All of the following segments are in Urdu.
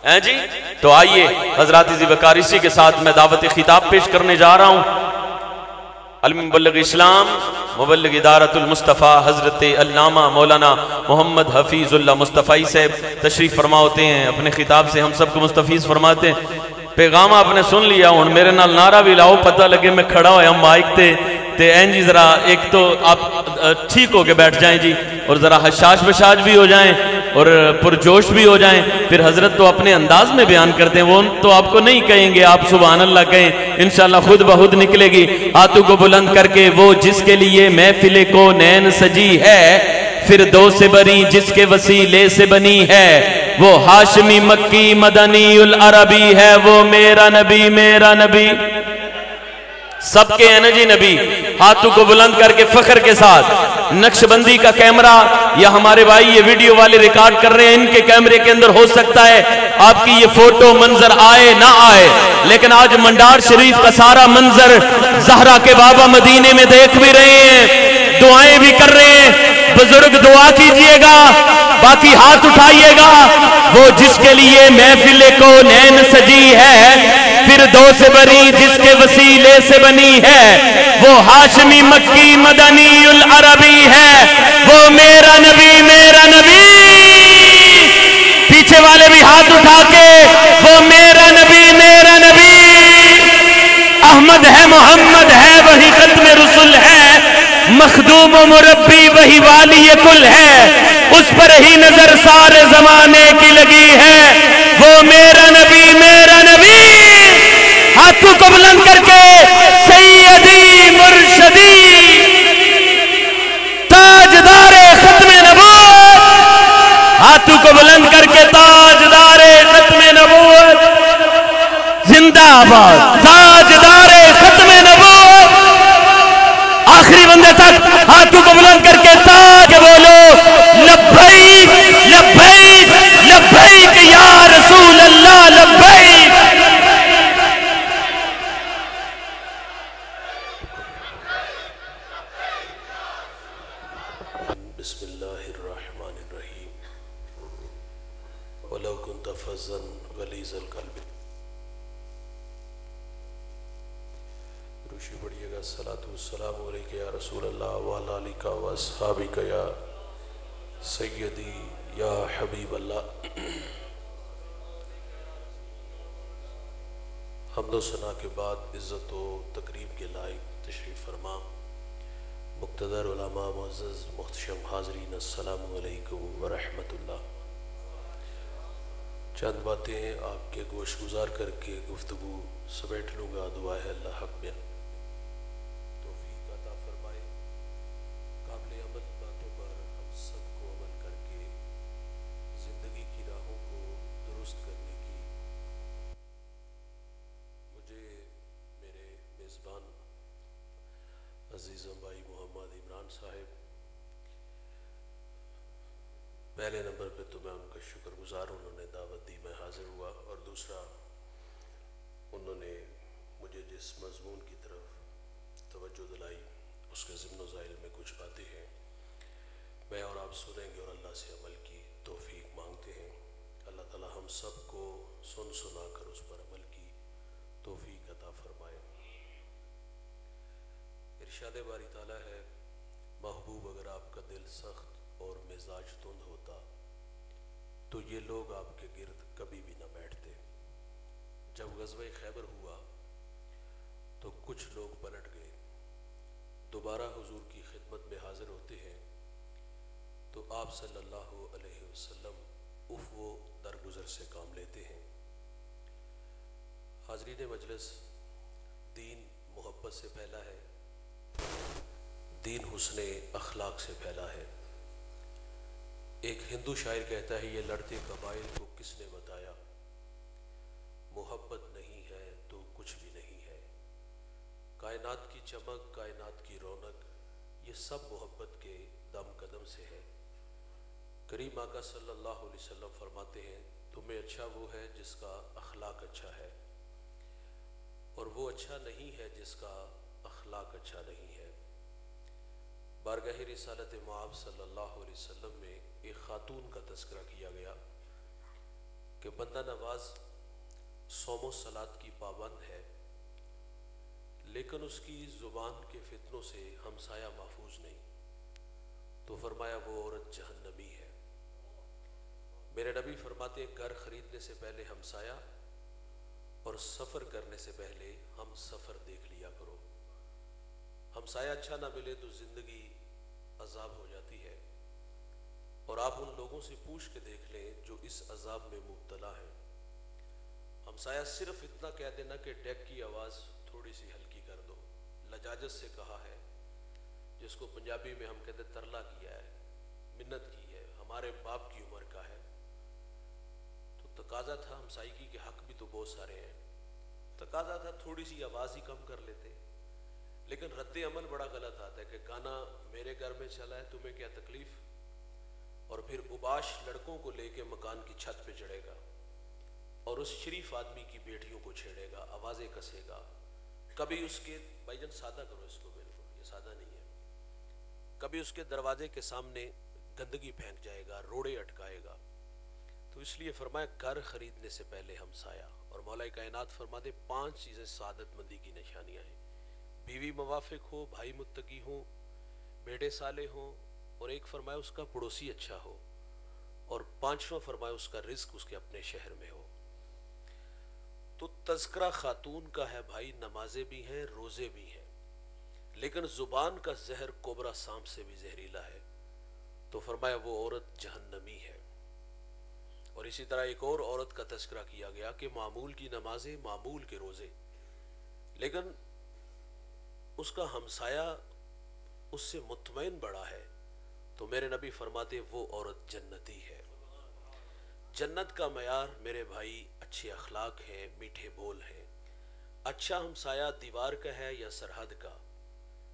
ہیں جی؟ تو آئیے حضرات ذی وقار کے ساتھ میں دعوت خطاب پیش کرنے جا رہا ہوں۔ المبلغ اسلام مبلغ ادارت المصطفیٰ حضرت علامہ مولانا محمد حفیظ اللہ مصطفی صاحب تشریف فرما ہوتے ہیں، اپنے خطاب سے ہم سب کو مستفیض فرماتے ہیں۔ پیغام آپ نے سن لیا، ہوں میرے نال نعرہ بھی لاؤ، پتہ لگے میں کھڑا ہویا مائک تے این جی ذرا ایک تو آپ ٹھیک ہو کے بیٹھ جائیں جی، اور ذرا حشاش بشاش بھی ہو جائیں اور پرجوش بھی ہو جائیں۔ پھر حضرت تو اپنے انداز میں بیان کرتے ہیں، وہ تو آپ کو نہیں کہیں گے، آپ سبحان اللہ کہیں، انشاءاللہ خود بخود نکلے گی۔ ہاتھوں کو بلند کر کے، وہ جس کے لیے محفل کو نین سجی ہے، فردوس سے بری جس کے وسیلے سے بنی ہے، وہ ہاشمی مکی مدنی العربی ہے، وہ میرا نبی میرا نبی۔ سب کے ہیں نا جی نبی؟ ہاتھوں کو بلند کر کے فخر کے ساتھ۔ نقش بندی کا کیمرہ یا ہمارے بھائی یہ ویڈیو والے ریکارڈ کر رہے ہیں، ان کے کیمرے کے اندر ہو سکتا ہے آپ کی یہ فوٹو منظر آئے نہ آئے، لیکن آج منڈار شریف کا سارا منظر زہرا کے بابا مدینے میں دیکھ بھی رہے ہیں، دعائیں بھی کر رہے ہیں۔ بزرگ دعا کیجئے گا، باقی ہاتھ اٹھائیے گا۔ وہ جس کے لیے محفل کو نین سجی ہے، فردوس بری جس کے وسیلے سے بنی ہے، وہ ہاشمی مکی مدنی العربی ہے، وہ میرا نبی میرا نبی۔ پیچھے والے بھی ہاتھ اٹھا کے، وہ میرا نبی میرا نبی۔ احمد ہے محمد ہے وہی ختم رسول ہے، مخدوم و مربی وہی والی کل ہے، اس پر ہی نظر سارے زمانے کی لگی ہے، وہ میرا نبی میرا نبی۔ ہاتھوں کو بلند کر کے سیدی مرشدی تاجدار ختم نبوت، ہاتھوں کو بلند کر کے تاجدار ختم نبوت زندہ آباد، تاجدار ختم نبوت۔ آخری بندے تک ہاتھوں کو بلند کر کے تاج بولو، لبیک لبیک لبیک یا رسول اللہ لبیک۔ بسم اللہ الرحمن الرحیم وَلَوْ كُنْتَ فَظًّا غَلِيظَ الْقَلْبِ۔ روشی پڑھیے گا۔ الصلاۃ والسلام علیک یا رسول اللہ وعلی آلک واصحابک یا سیدی یا حبیب اللہ۔ حمد و ثنا کے بعد عزت و تکریم کے لائق تشریف فرما مقتدر علماء معزز محتشم حاضرین، السلام علیکم ورحمت اللہ۔ چند باتیں آپ کے گوش گزار کر کے گفتگو سمیٹ لوں گا۔ دعا ہے اللہ حق میں توفیق عطا فرمائے، قابل عمل باتوں پر ہم سب کو عمل کر کے زندگی کی راہوں کو درست کرنے کی مجھے میرے میزبان عزیزم بھائی محمد عمران صاحب، پہلے نمبر پہ تو میں ان کا شکر گزار، انہوں نے دعوت دی، میں حاضر ہوا، اور دوسرا انہوں نے مجھے جس مضمون کی طرف توجہ دلائی اس کے ضمن و ذائل میں کچھ باتیں ہیں، میں اور آپ سنیں گے اور اللہ سے عمل کی توفیق مانگتے ہیں۔ اللہ تعالی ہم سب کو سن سنا کر اس پر عمل کی توفیق عطا فرمائے۔ ارشاد باری تعالیٰ ہے، محبوب اگر آپ کا دل سخت اور مزاج تند ہوتا تو یہ لوگ آپ کے گرد کبھی بھی نہ بیٹھتے۔ جب غزوہ خیبر ہوا تو کچھ لوگ پلٹ گئے، دوبارہ حضور کی خدمت میں حاضر ہوتے ہیں تو آپ صلی اللہ علیہ وسلم افو درگزر سے کام لیتے ہیں۔ حاضرین مجلس، دین محبت سے پھیلا ہے، دین حسن اخلاق سے پھیلا ہے۔ ایک ہندو شاعر کہتا ہے، یہ لڑتے قبائل کو کس نے بتایا، محبت نہیں ہے تو کچھ بھی نہیں ہے۔ کائنات کی چمک، کائنات کی رونق، یہ سب محبت کے دم قدم سے ہے۔ کریم آقا صلی اللہ علیہ وسلم فرماتے ہیں، تمہیں اچھا وہ ہے جس کا اخلاق اچھا ہے، اور وہ اچھا نہیں ہے جس کا اخلاق اچھا نہیں ہے۔ بارگاہ رسالت مآب صلی اللہ علیہ وسلم میں ایک خاتون کا تذکرہ کیا گیا کہ بندہ نواز صوم و صلات کی پابند ہے، لیکن اس کی زبان کے فتنوں سے ہمسایہ محفوظ نہیں، تو فرمایا وہ عورت جہنمی ہے۔ میرے نبی فرماتے ہیں گھر خریدنے سے پہلے ہمسایہ اور سفر کرنے سے پہلے ہم سفر دیکھ لیا کرو۔ ہمسایہ اچھا نہ ملے تو زندگی عذاب ہو جاتی ہے، اور آپ ان لوگوں سے پوچھ کے دیکھ لیں جو اس عذاب میں مبتلا ہیں۔ ہمسایہ صرف اتنا کہہ دینا کہ ڈیک کی آواز تھوڑی سی ہلکی کر دو، لجاجت سے کہا ہے، جس کو پنجابی میں ہم کہتے ترلا کیا ہے، منت کی ہے، ہمارے باپ کی عمر کا ہے، تو تقاضا تھا ہمسائیگی کے حق بھی تو بہت سارے ہیں، تقاضا تھا تھوڑی سی آواز ہی کم کر لیتے۔ لیکن رد عمل بڑا غلط آتا ہے کہ گانا میرے گھر میں چلا ہے، تمہیں کیا تکلیف، اور پھر اوباش لڑکوں کو لے کے مکان کی چھت پہ چڑھے گا اور اس شریف آدمی کی بیٹیوں کو چھیڑے گا، آوازیں کسے گا، کبھی اس کے بھائی جان سادہ کرو اس کو، بالکل یہ سادہ نہیں ہے، کبھی اس کے دروازے کے سامنے گندگی پھینک جائے گا، روڑے اٹکائے گا۔ تو اس لیے فرمایا گھر خریدنے سے پہلے ہمسایہ، اور مولا کائنات فرماتے 5 چیزیں سعادت مندی کی نشانیاں ہیں، بیوی موافق ہو، بھائی متقی ہوں، بیٹے صالح ہوں، اور ایک فرمایا اس کا پڑوسی اچھا ہو، اور 5واں فرمایا اس کا رزق اس کے اپنے شہر میں ہو۔ تو تذکرہ خاتون کا ہے بھائی، نمازیں بھی ہیں، روزے بھی ہیں، لیکن زبان کا زہر کوبرا سانپ سے بھی زہریلا ہے، تو فرمایا وہ عورت جہنمی ہے۔ اور اسی طرح ایک اور عورت کا تذکرہ کیا گیا کہ معمول کی نمازیں، معمول کے روزے، لیکن اس کا ہمسایہ اس سے مطمئن بڑا ہے، تو میرے نبی فرماتے وہ عورت جنتی ہے۔ جنت کا معیار میرے بھائی اچھے اخلاق ہیں، میٹھے بول ہیں۔ اچھا ہمسایہ دیوار کا ہے یا سرحد کا،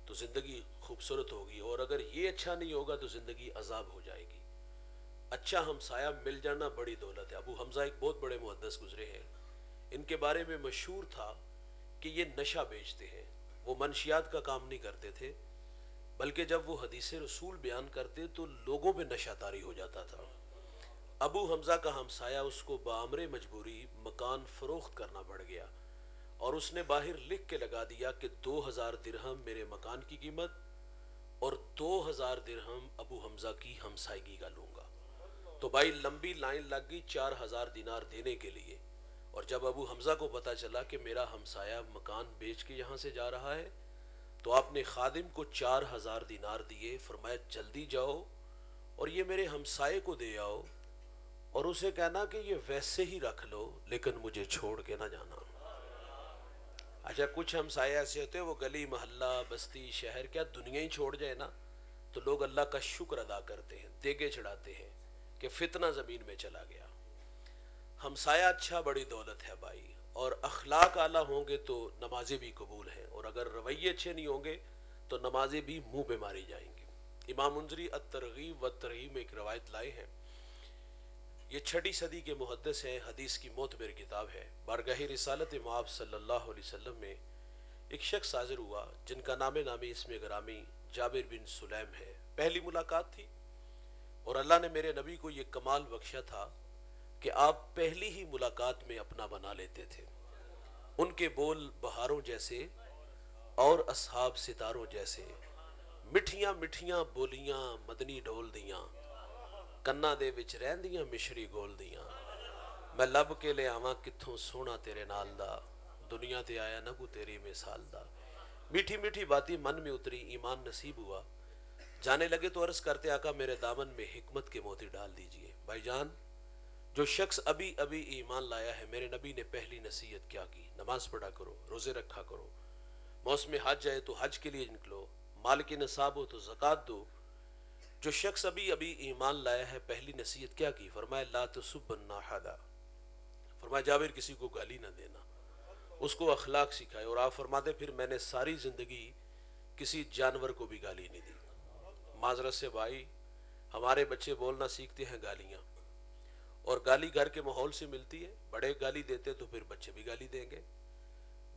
تو زندگی خوبصورت ہوگی، اور اگر یہ اچھا نہیں ہوگا تو زندگی عذاب ہو جائے گی۔ اچھا ہمسایہ مل جانا بڑی دولت ہے۔ ابو حمزہ ایک بہت بڑے محدث گزرے ہیں، ان کے بارے میں مشہور تھا کہ یہ نشہ بیچتے ہیں، وہ منشیات کا کام نہیں کرتے تھے، بلکہ جب وہ حدیث رسول بیان کرتے تو لوگوں پہ نشہ طاری ہو جاتا تھا۔ ابو حمزہ کا ہمسایہ اس کو بامر مجبوری مکان فروخت کرنا پڑ گیا، اور اس نے باہر لکھ کے لگا دیا کہ 2000 درہم میرے مکان کی قیمت اور 2000 درہم ابو حمزہ کی ہمسائیگی کا لوں گا۔ تو بھائی لمبی لائن لگ گئی 4000 دینار دینے کے لیے، اور جب ابو حمزہ کو پتا چلا کہ میرا ہمسایہ مکان بیچ کے یہاں سے جا رہا ہے، تو آپ نے خادم کو 4000 دینار دیے، فرمایا جلدی جاؤ اور یہ میرے ہمسائے کو دے آؤ، اور اسے کہنا کہ یہ ویسے ہی رکھ لو لیکن مجھے چھوڑ کے نہ جانا۔ اچھا کچھ ہمسائے ایسے ہوتے ہیں وہ گلی محلہ بستی شہر کیا دنیا ہی چھوڑ جائے نا تو لوگ اللہ کا شکر ادا کرتے ہیں، دیگے چڑھاتے ہیں کہ فتنہ زمین میں چلا گیا۔ ہمسایہ اچھا بڑی دولت ہے بھائی، اور اخلاق اعلیٰ ہوں گے تو نمازیں بھی قبول ہیں، اور اگر رویے اچھے نہیں ہوں گے تو نمازیں بھی منہ پہ ماری جائیں گی۔ امام منذری الترغیب والترہیب میں ایک روایت لائے ہیں، یہ 6 صدی کے محدث ہیں، حدیث کی معتبر کتاب ہے۔ بارگاہ رسالت مآب صلی اللہ علیہ وسلم میں ایک شخص حاضر ہوا جن کا نام نامی اسم گرامی جابر بن سلیم ہے۔ پہلی ملاقات تھی، اور اللہ نے میرے نبی کو یہ کمال بخشا تھا کہ آپ پہلی ہی ملاقات میں اپنا بنا لیتے تھے۔ ان کے بول بہاروں جیسے اور اصحاب ستاروں جیسے، مٹھیاں مٹھیاں بولیاں مدنی ڈھول دیاں، کنا دے وچ رہندیاں مشری گول دیاں، میں لب کے لے آواں کتھوں سونا تیرے نال دا، دنیا تے آیا نہ کو تیری مثال دا۔ میٹھی میٹھی باتیں من میں اتری، ایمان نصیب ہوا، جانے لگے تو عرض کرتے آقا میرے دامن میں حکمت کے موتی ڈال دیجئے۔ بھائی جان جو شخص ابھی ابھی ایمان لایا ہے، میرے نبی نے پہلی نصیحت کیا کی؟ نماز پڑھا کرو، روزے رکھا کرو، موسم حج آئے تو حج کے لیے نکلو، مال کی نصاب ہو تو زکوٰۃ دو۔ جو شخص ابھی ابھی ایمان لایا ہے پہلی نصیحت کیا کی؟ فرمایا لا تسب الناحدا، فرمایا جابر کسی کو گالی نہ دینا، اس کو اخلاق سکھائے۔ اور آپ فرماتے پھر میں نے ساری زندگی کسی جانور کو بھی گالی نہیں دی۔ معذرت سے بھائی ہمارے بچے بولنا سیکھتے ہیں گالیاں، اور گالی گھر کے ماحول سے ملتی ہے، بڑے گالی دیتے تو پھر بچے بھی گالی دیں گے۔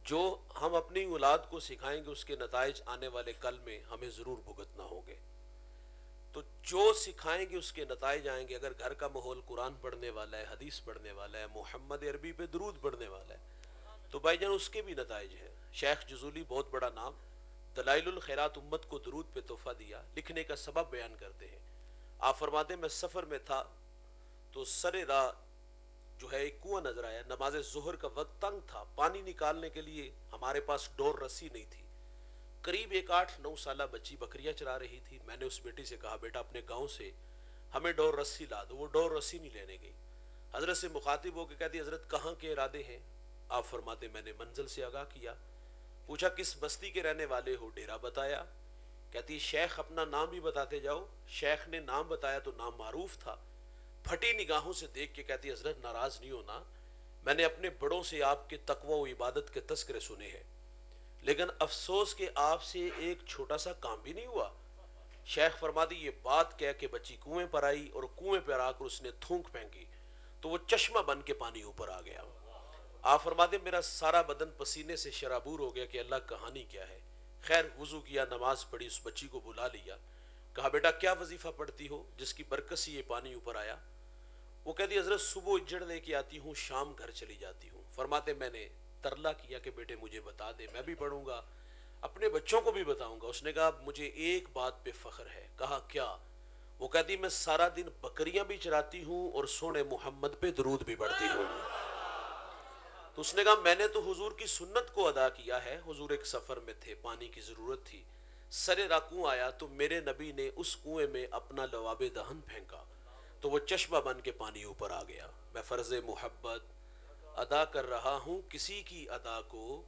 جو ہم اپنی اولاد کو سکھائیں گے اس کے نتائج آنے والے کل میں ہمیں ضرور بھگتنا ہوں گے۔ تو جو سکھائیں گے اس کے نتائج آئیں گے. اگر گھر کا ماحول قرآن پڑھنے والا ہے, حدیث پڑھنے والا ہے, محمد عربی پہ درود پڑھنے والا ہے, تو بھائی جان اس کے بھی نتائج ہیں. شیخ جزولی, بہت بڑا نام, دلائل الخیرات, امت کو درود پہ تحفہ دیا, لکھنے کا سبب بیان کرتے ہیں. آپ فرماتے ہیں میں سفر میں تھا تو سر راہ جو ہے ایک کنواں نظر آیا. نماز ظہر کا وقت تنگ تھا, پانی نکالنے کے لیے ہمارے پاس ڈور رسی نہیں تھی. قریب ایک 8-9 سالہ بچی بکریاں چرا رہی تھی. میں نے اس بیٹی سے کہا بیٹا اپنے گاؤں سے ہمیں ڈور رسی لا دو. وہ ڈور رسی نہیں لینے گئی. حضرت سے مخاطب ہو کے کہتی حضرت کہاں کے ارادے ہیں؟ آپ فرماتے میں نے منزل سے آگاہ کیا. پوچھا کس بستی کے رہنے والے ہو؟ ڈیرا بتایا. کہتی شیخ اپنا نام بھی بتاتے جاؤ. شیخ نے نام بتایا تو نام معروف تھا. پھٹی نگاہوں سے دیکھ کے کہتی حضرت ناراض نہیں ہونا, میں نے اپنے بڑوں سے آپ کے تقوی و عبادت کے تذکرے سنے ہیں, لیکن افسوس کہ آپ سے ایک چھوٹا سا کام بھی نہیں ہوا. شیخ فرما دی یہ بات کہہ کے بچی کنویں پر آئی, اور کنویں پر آ کر اس نے تھونک پھینکی تو وہ چشمہ بن کے پانی اوپر آ گیا. آپ فرما دیں میرا سارا بدن پسینے سے شرابور ہو گیا کہ اللہ کہانی کیا ہے. خیر وضو کیا, نماز پڑھی, اس بچی کو بلا لیا, کہا بیٹا کیا وظیفہ پڑھتی ہو جس کی برکت سے یہ پانی اوپر آیا؟ وہ کہتی حضرت صبح اجڑ لے کے آتی ہوں, شام گھر چلی جاتی ہوں. فرماتے میں نے ترلا کیا کہ بیٹے مجھے بتا دے, میں بھی پڑھوں گا, اپنے بچوں کو بھی بتاؤں گا. اس نے کہا مجھے ایک بات پہ فخر ہے. کہا کیا؟ وہ کہتی میں سارا دن بکریاں بھی چراتی ہوں اور سونے محمد پہ درود بھی پڑھتی ہوں. تو اس نے کہا میں نے تو حضور کی سنت کو ادا کیا ہے. حضور ایک سفر میں تھے, پانی کی ضرورت تھی, سر راکوں آیا تو میرے نبی نے اس کنویں میں اپنا لواب دہن پھینکا تو وہ چشمہ بن کے پانی اوپر آ گیا. میں فرض محبت ادا کر رہا ہوں, کسی کی ادا کو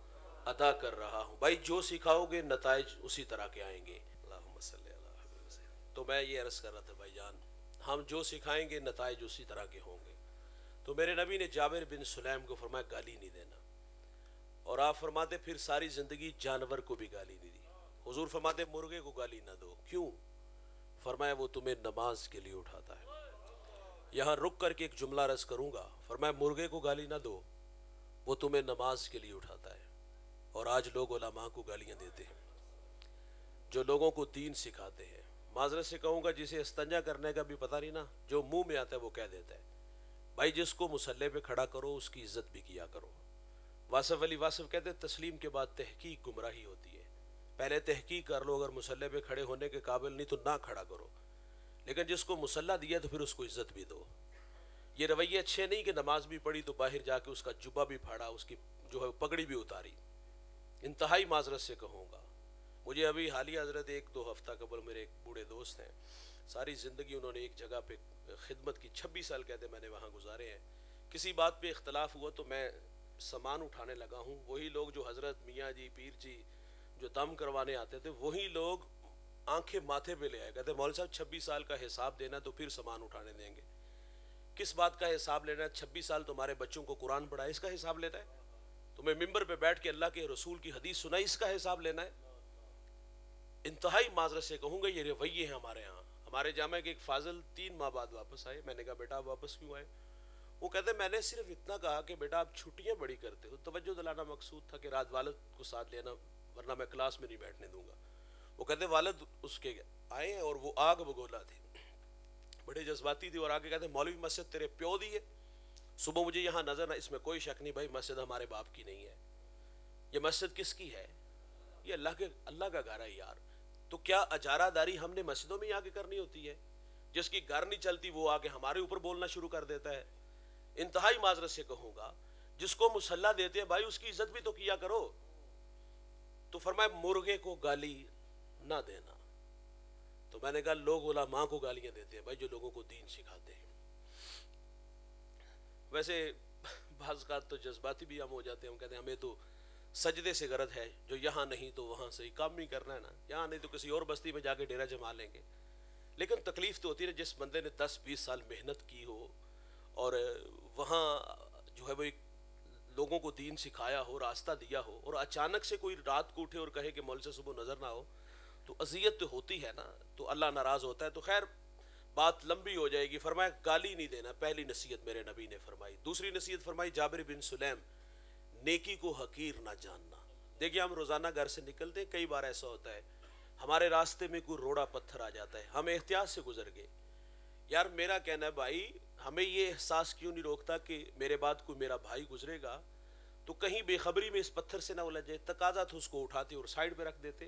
ادا کر رہا ہوں. بھائی جو سکھاؤ گے نتائج اسی طرح کے آئیں گے. اللہم صلی اللہ علیہ وسلم. تو میں یہ عرض کر رہا تھا بھائی جان, ہم جو سکھائیں گے نتائج اسی طرح کے ہوں گے. تو میرے نبی نے جابر بن سلیم کو فرمایا گالی نہیں دینا, اور آپ فرماتے پھر ساری زندگی جانور کو بھی گالی نہیں دی. حضور فرماتے مرغے کو گالی نہ دو. کیوں؟ فرمایا وہ تمہیں نماز کے لیے اٹھاتا ہے. یہاں رک کر کے ایک جملہ عرض کروں گا. فرمایا مرغے کو گالی نہ دو, وہ تمہیں نماز کے لیے اٹھاتا ہے. اور آج لوگ علماء کو گالیاں دیتے ہیں جو لوگوں کو دین سکھاتے ہیں. معذرت سے کہوں گا جسے استنجا کرنے کا بھی پتہ نہیں نا, جو منہ میں آتا ہے وہ کہہ دیتا ہے. بھائی جس کو مصلی پہ کھڑا کرو اس کی عزت بھی کیا کرو. واصف علی واصف کہتے ہیں تسلیم کے بعد تحقیق گمراہی ہوتی ہے. پہلے تحقیق کر لو, اگر مصلی پہ کھڑے ہونے کے قابل نہیں تو نہ کھڑا کرو, لیکن جس کو مصلی دیا تو پھر اس کو عزت بھی دو. یہ رویے اچھے نہیں کہ نماز بھی پڑھی تو باہر جا کے اس کا جبہ بھی پھاڑا, اس کی جو ہے پگڑی بھی اتاری. انتہائی معذرت سے کہوں گا, مجھے ابھی حالیہ حضرت 1-2 ہفتہ قبل میرے ایک بوڑھے دوست ہیں, ساری زندگی انہوں نے ایک جگہ پہ خدمت کی, 26 سال کہتے میں نے وہاں گزارے ہیں. کسی بات پہ اختلاف ہوا تو میں سامان اٹھانے لگا ہوں. وہی لوگ جو حضرت میاں جی پیر جی جو دم کروانے آتے تھے وہی لوگ آنکھیں ماتھے پہ لے آئے, کہتے مولوی صاحب 26 سال کا حساب دینا تو پھر سامان اٹھانے دیں گے. کس بات کا حساب لینا ہے؟ 26 سال تمہارے بچوں کو قرآن پڑھا, اس کا حساب لینا ہے؟ تمہیں ممبر پہ بیٹھ کے اللہ کے رسول کی حدیث سنائی, اس کا حساب لینا ہے؟ انتہائی معذرت سے کہوں گا یہ رویے ہیں ہمارے ہاں. ہمارے جامعہ کے ایک فاضل 3 ماہ بعد واپس آئے. میں نے کہا بیٹا آپ واپس کیوں آئے؟ وہ کہتے میں نے صرف اتنا کہا کہ بیٹا آپ چھٹیاں بڑی کرتے ہو, توجہ دلانا مقصود تھا کہ رات والد کو ساتھ لینا ورنہ میں کلاس میں نہیں بیٹھنے دوں گا. وہ کہتے والد اس کے آئے اور وہ آگ بگولا تھے, بڑے جذباتی تھی, اور آگے کہتے مولوی مسجد تیرے پیو دی ہے, صبح مجھے یہاں نظر نہ, اس میں کوئی شک نہیں بھائی مسجد ہمارے باپ کی نہیں ہے. یہ مسجد کس کی ہے؟ یہ اللہ کا گھر ہے یار. تو کیا اجارہ داری ہم نے مسجدوں میں آ کے کرنی ہوتی ہے؟ جس کی گھر نہیں چلتی وہ آ کے ہمارے اوپر بولنا شروع کر دیتا ہے. انتہائی معذرت سے کہوں گا جس کو مصلی دیتے ہیں بھائی اس کی عزت بھی تو کیا کرو. تو فرمایا مرغے کو گالی نہ دینا. تو میں نے کہا لوگ علماء کو گالیاں دیتے ہیں بھائی جو لوگوں کو دین سکھاتے ہیں. ویسے بعض کا تو جذباتی بھی ہم ہو جاتے ہیں, ہم کہتے ہیں ہمیں تو سجدے سے غرض ہے, جو یہاں نہیں تو وہاں سے کام نہیں کرنا ہے نا, یہاں نہیں تو کسی اور بستی میں جا کے ڈیرا جما لیں گے. لیکن تکلیف تو ہوتی ہے جس بندے نے 10-20 سال محنت کی ہو اور وہاں جو ہے وہ ایک لوگوں کو دین سکھایا ہو, راستہ دیا ہو, اور اچانک سے کوئی رات کو اٹھے اور کہے کہ مولوی سے صبح نظر نہ ہو, تو اذیت تو ہوتی ہے نا, تو اللہ ناراض ہوتا ہے. تو خیر بات لمبی ہو جائے گی. فرمایا گالی نہیں دینا, پہلی نصیحت میرے نبی نے فرمائی. دوسری نصیحت فرمائی جابر بن سلیم, نیکی کو حقیر نہ جاننا. دیکھیے ہم روزانہ گھر سے نکلتے ہیں, کئی بار ایسا ہوتا ہے ہمارے راستے میں کوئی روڑا پتھر آ جاتا ہے، ہم احتیاط سے گزر گئے. یار میرا کہنا ہے بھائی، ہمیں یہ احساس کیوں نہیں روکتا کہ میرے بعد کوئی میرا بھائی گزرے گا تو کہیں بے خبری میں اس پتھر سے نہ الجھ جائے. تقاضا تو اس کو اٹھاتے اور سائڈ پہ رکھ دیتے.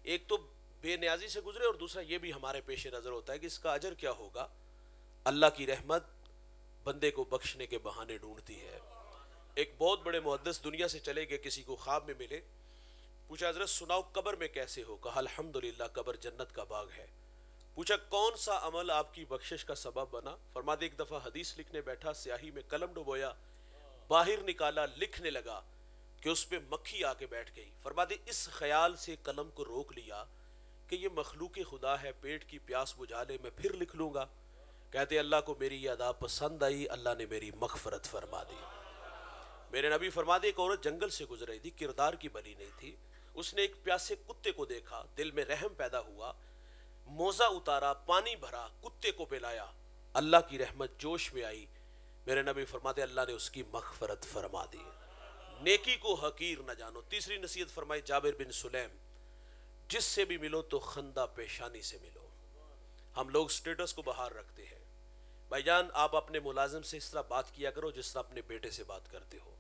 ایک تو بے نیازی سے گزرے، اور دوسرا یہ بھی ہمارے پیش نظر ہوتا ہے کہ اس کا اجر کیا ہوگا. اللہ کی رحمت بندے کو بخشنے کے بہانے ڈھونڈتی ہے. ایک بہت بڑے محدث دنیا سے چلے گئے، کسی کو خواب میں ملے، پوچھا حضرت سناؤ قبر میں کیسے ہو؟ کہا الحمدللہ قبر جنت کا باغ ہے. پوچھا کون سا عمل آپ کی بخشش کا سبب بنا؟ فرماتے ایک دفعہ حدیث لکھنے بیٹھا، سیاہی میں قلم ڈبویا، باہر نکالا، لکھنے لگا کہ اس پہ مکھی آ کے بیٹھ گئی. فرماتے اس خیال سے قلم کو روک لیا کہ یہ مخلوق خدا ہے، پیٹ کی پیاس بجھا لے، میں پھر لکھ لوں گا. کہتے اللہ کو میری یہ ادا پسند آئی، اللہ نے میری مغفرت فرما دی. میرے نبی فرماتے ایک عورت جنگل سے گزر رہی تھی، کردار کی بلی نہیں تھی. اس نے ایک پیاسے کتے کو دیکھا، دل میں رحم پیدا ہوا، موزہ اتارا، پانی بھرا، کتے کو پلایا. اللہ کی رحمت جوش میں آئی. میرے نبی فرماتے اللہ نے اس کی مغفرت فرما دی. نیکی کو حقیر نہ جانو. تیسری نصیحت فرمائی جابر بن سلیم، جس سے بھی ملو تو خندہ پیشانی سے ملو. ہم لوگ سٹیٹس کو باہر رکھتے ہیں. بھائی جان آپ اپنے ملازم سے اس طرح بات کیا کرو جس طرح اپنے بیٹے سے بات کرتے ہو.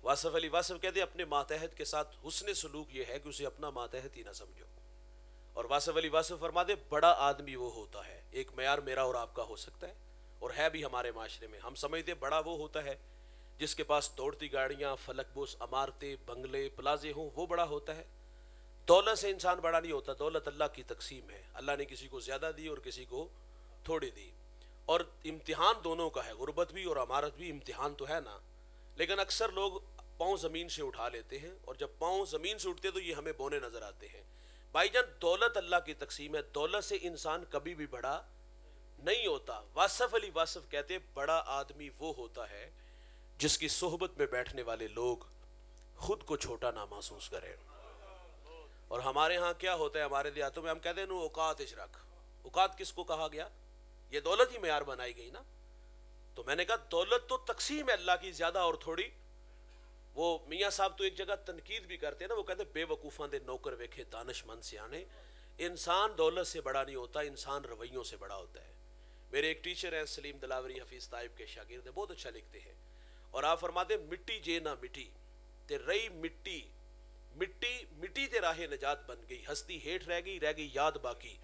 واصف علی واصف کہتے اپنے ماتحت کے ساتھ حسن سلوک یہ ہے کہ اسے اپنا ماتحت ہی نہ سمجھو. اور واصف علی واصف فرماتے بڑا آدمی وہ ہوتا ہے، ایک معیار میرا اور آپ کا ہو سکتا ہے اور ہے بھی ہمارے معاشرے میں. ہم سمجھتے بڑا وہ ہوتا ہے جس کے پاس دوڑتی گاڑیاں، فلک بوس عمارتیں، بنگلے، پلازے ہوں، وہ بڑا ہوتا ہے. دولت سے انسان بڑا نہیں ہوتا. دولت اللہ کی تقسیم ہے. اللہ نے کسی کو زیادہ دی اور کسی کو تھوڑی دی، اور امتحان دونوں کا ہے. غربت بھی اور عمارت بھی امتحان تو ہے نا. لیکن اکثر لوگ پاؤں زمین سے اٹھا لیتے ہیں، اور جب پاؤں زمین سے اٹھتے تو یہ ہمیں بونے نظر آتے ہیں. بھائی جان دولت اللہ کی تقسیم ہے. دولت سے انسان کبھی بھی بڑا نہیں ہوتا. واصف علی واصف کہتے بڑا آدمی وہ ہوتا ہے جس کی صحبت میں بیٹھنے والے لوگ خود کو چھوٹا نہ محسوس کریں. اور ہمارے ہاں کیا ہوتا ہے، ہمارے دیہاتوں میں ہم کہتے ہیں نو اوقات اشرک. اوقات کس کو کہا گیا؟ یہ دولت ہی معیار بنائی گئی نا. تو میں نے کہا دولت تو تقسیم ہے اللہ کی، زیادہ اور تھوڑی. وہ میاں صاحب تو ایک جگہ تنقید بھی کرتے ہیں نا، وہ کہتے ہیں بے وقوفاں دے نوکر ویکھے دانش مند سیانے. انسان دولت سے بڑا نہیں ہوتا، انسان رویوں سے بڑا ہوتا ہے. میرے ایک ٹیچر ہیں سلیم دلاوری، حفیظ طائب کے شاگرد ہیں، بہت اچھا لکھتے ہیں. اور آپ فرماتے ہیں مٹی جے نہ مٹی تے رئی مٹی، مٹی مٹی تے راہ نجات بن گئی. ہستی ہیٹ رہ گئی یاد باقی.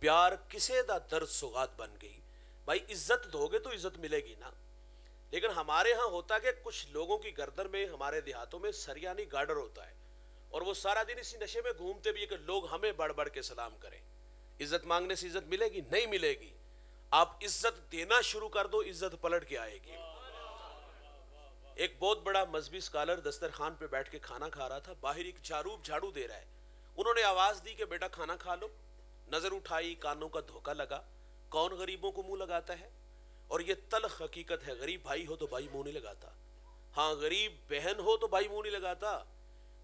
پیار کسے دا درد سوغات بن گئی. بھائی عزت دو گے تو عزت ملے گی نا. لیکن ہمارے ہاں ہوتا کہ کچھ لوگوں کی گردن میں، ہمارے دیہاتوں میں سریانی گارڈر ہوتا ہے، اور وہ سارا دن اسی نشے میں گھومتے بھی ہے کہ لوگ ہمیں بڑھ بڑھ کے سلام کریں. عزت مانگنے سے عزت ملے گی؟ نہیں ملے گی. آپ عزت دینا شروع کر دو، عزت پلٹ کے آئے گی. ایک بہت بڑا مذہبی اسکالر دسترخوان پہ بیٹھ کے کھانا کھا رہا تھا. باہر ایک جھاڑو دے رہا ہے. انہوں نے آواز دی کہ بیٹا کھانا کھا لو. نظر اٹھائی، کانوں کا دھوکہ لگا. کون غریبوں کو منہ لگاتا ہے؟ اور یہ تلخ حقیقت ہے، غریب بھائی ہو تو بھائی منہ نہیں لگاتا. ہاں غریب بہن ہو تو بھائی منہ نہیں لگاتا.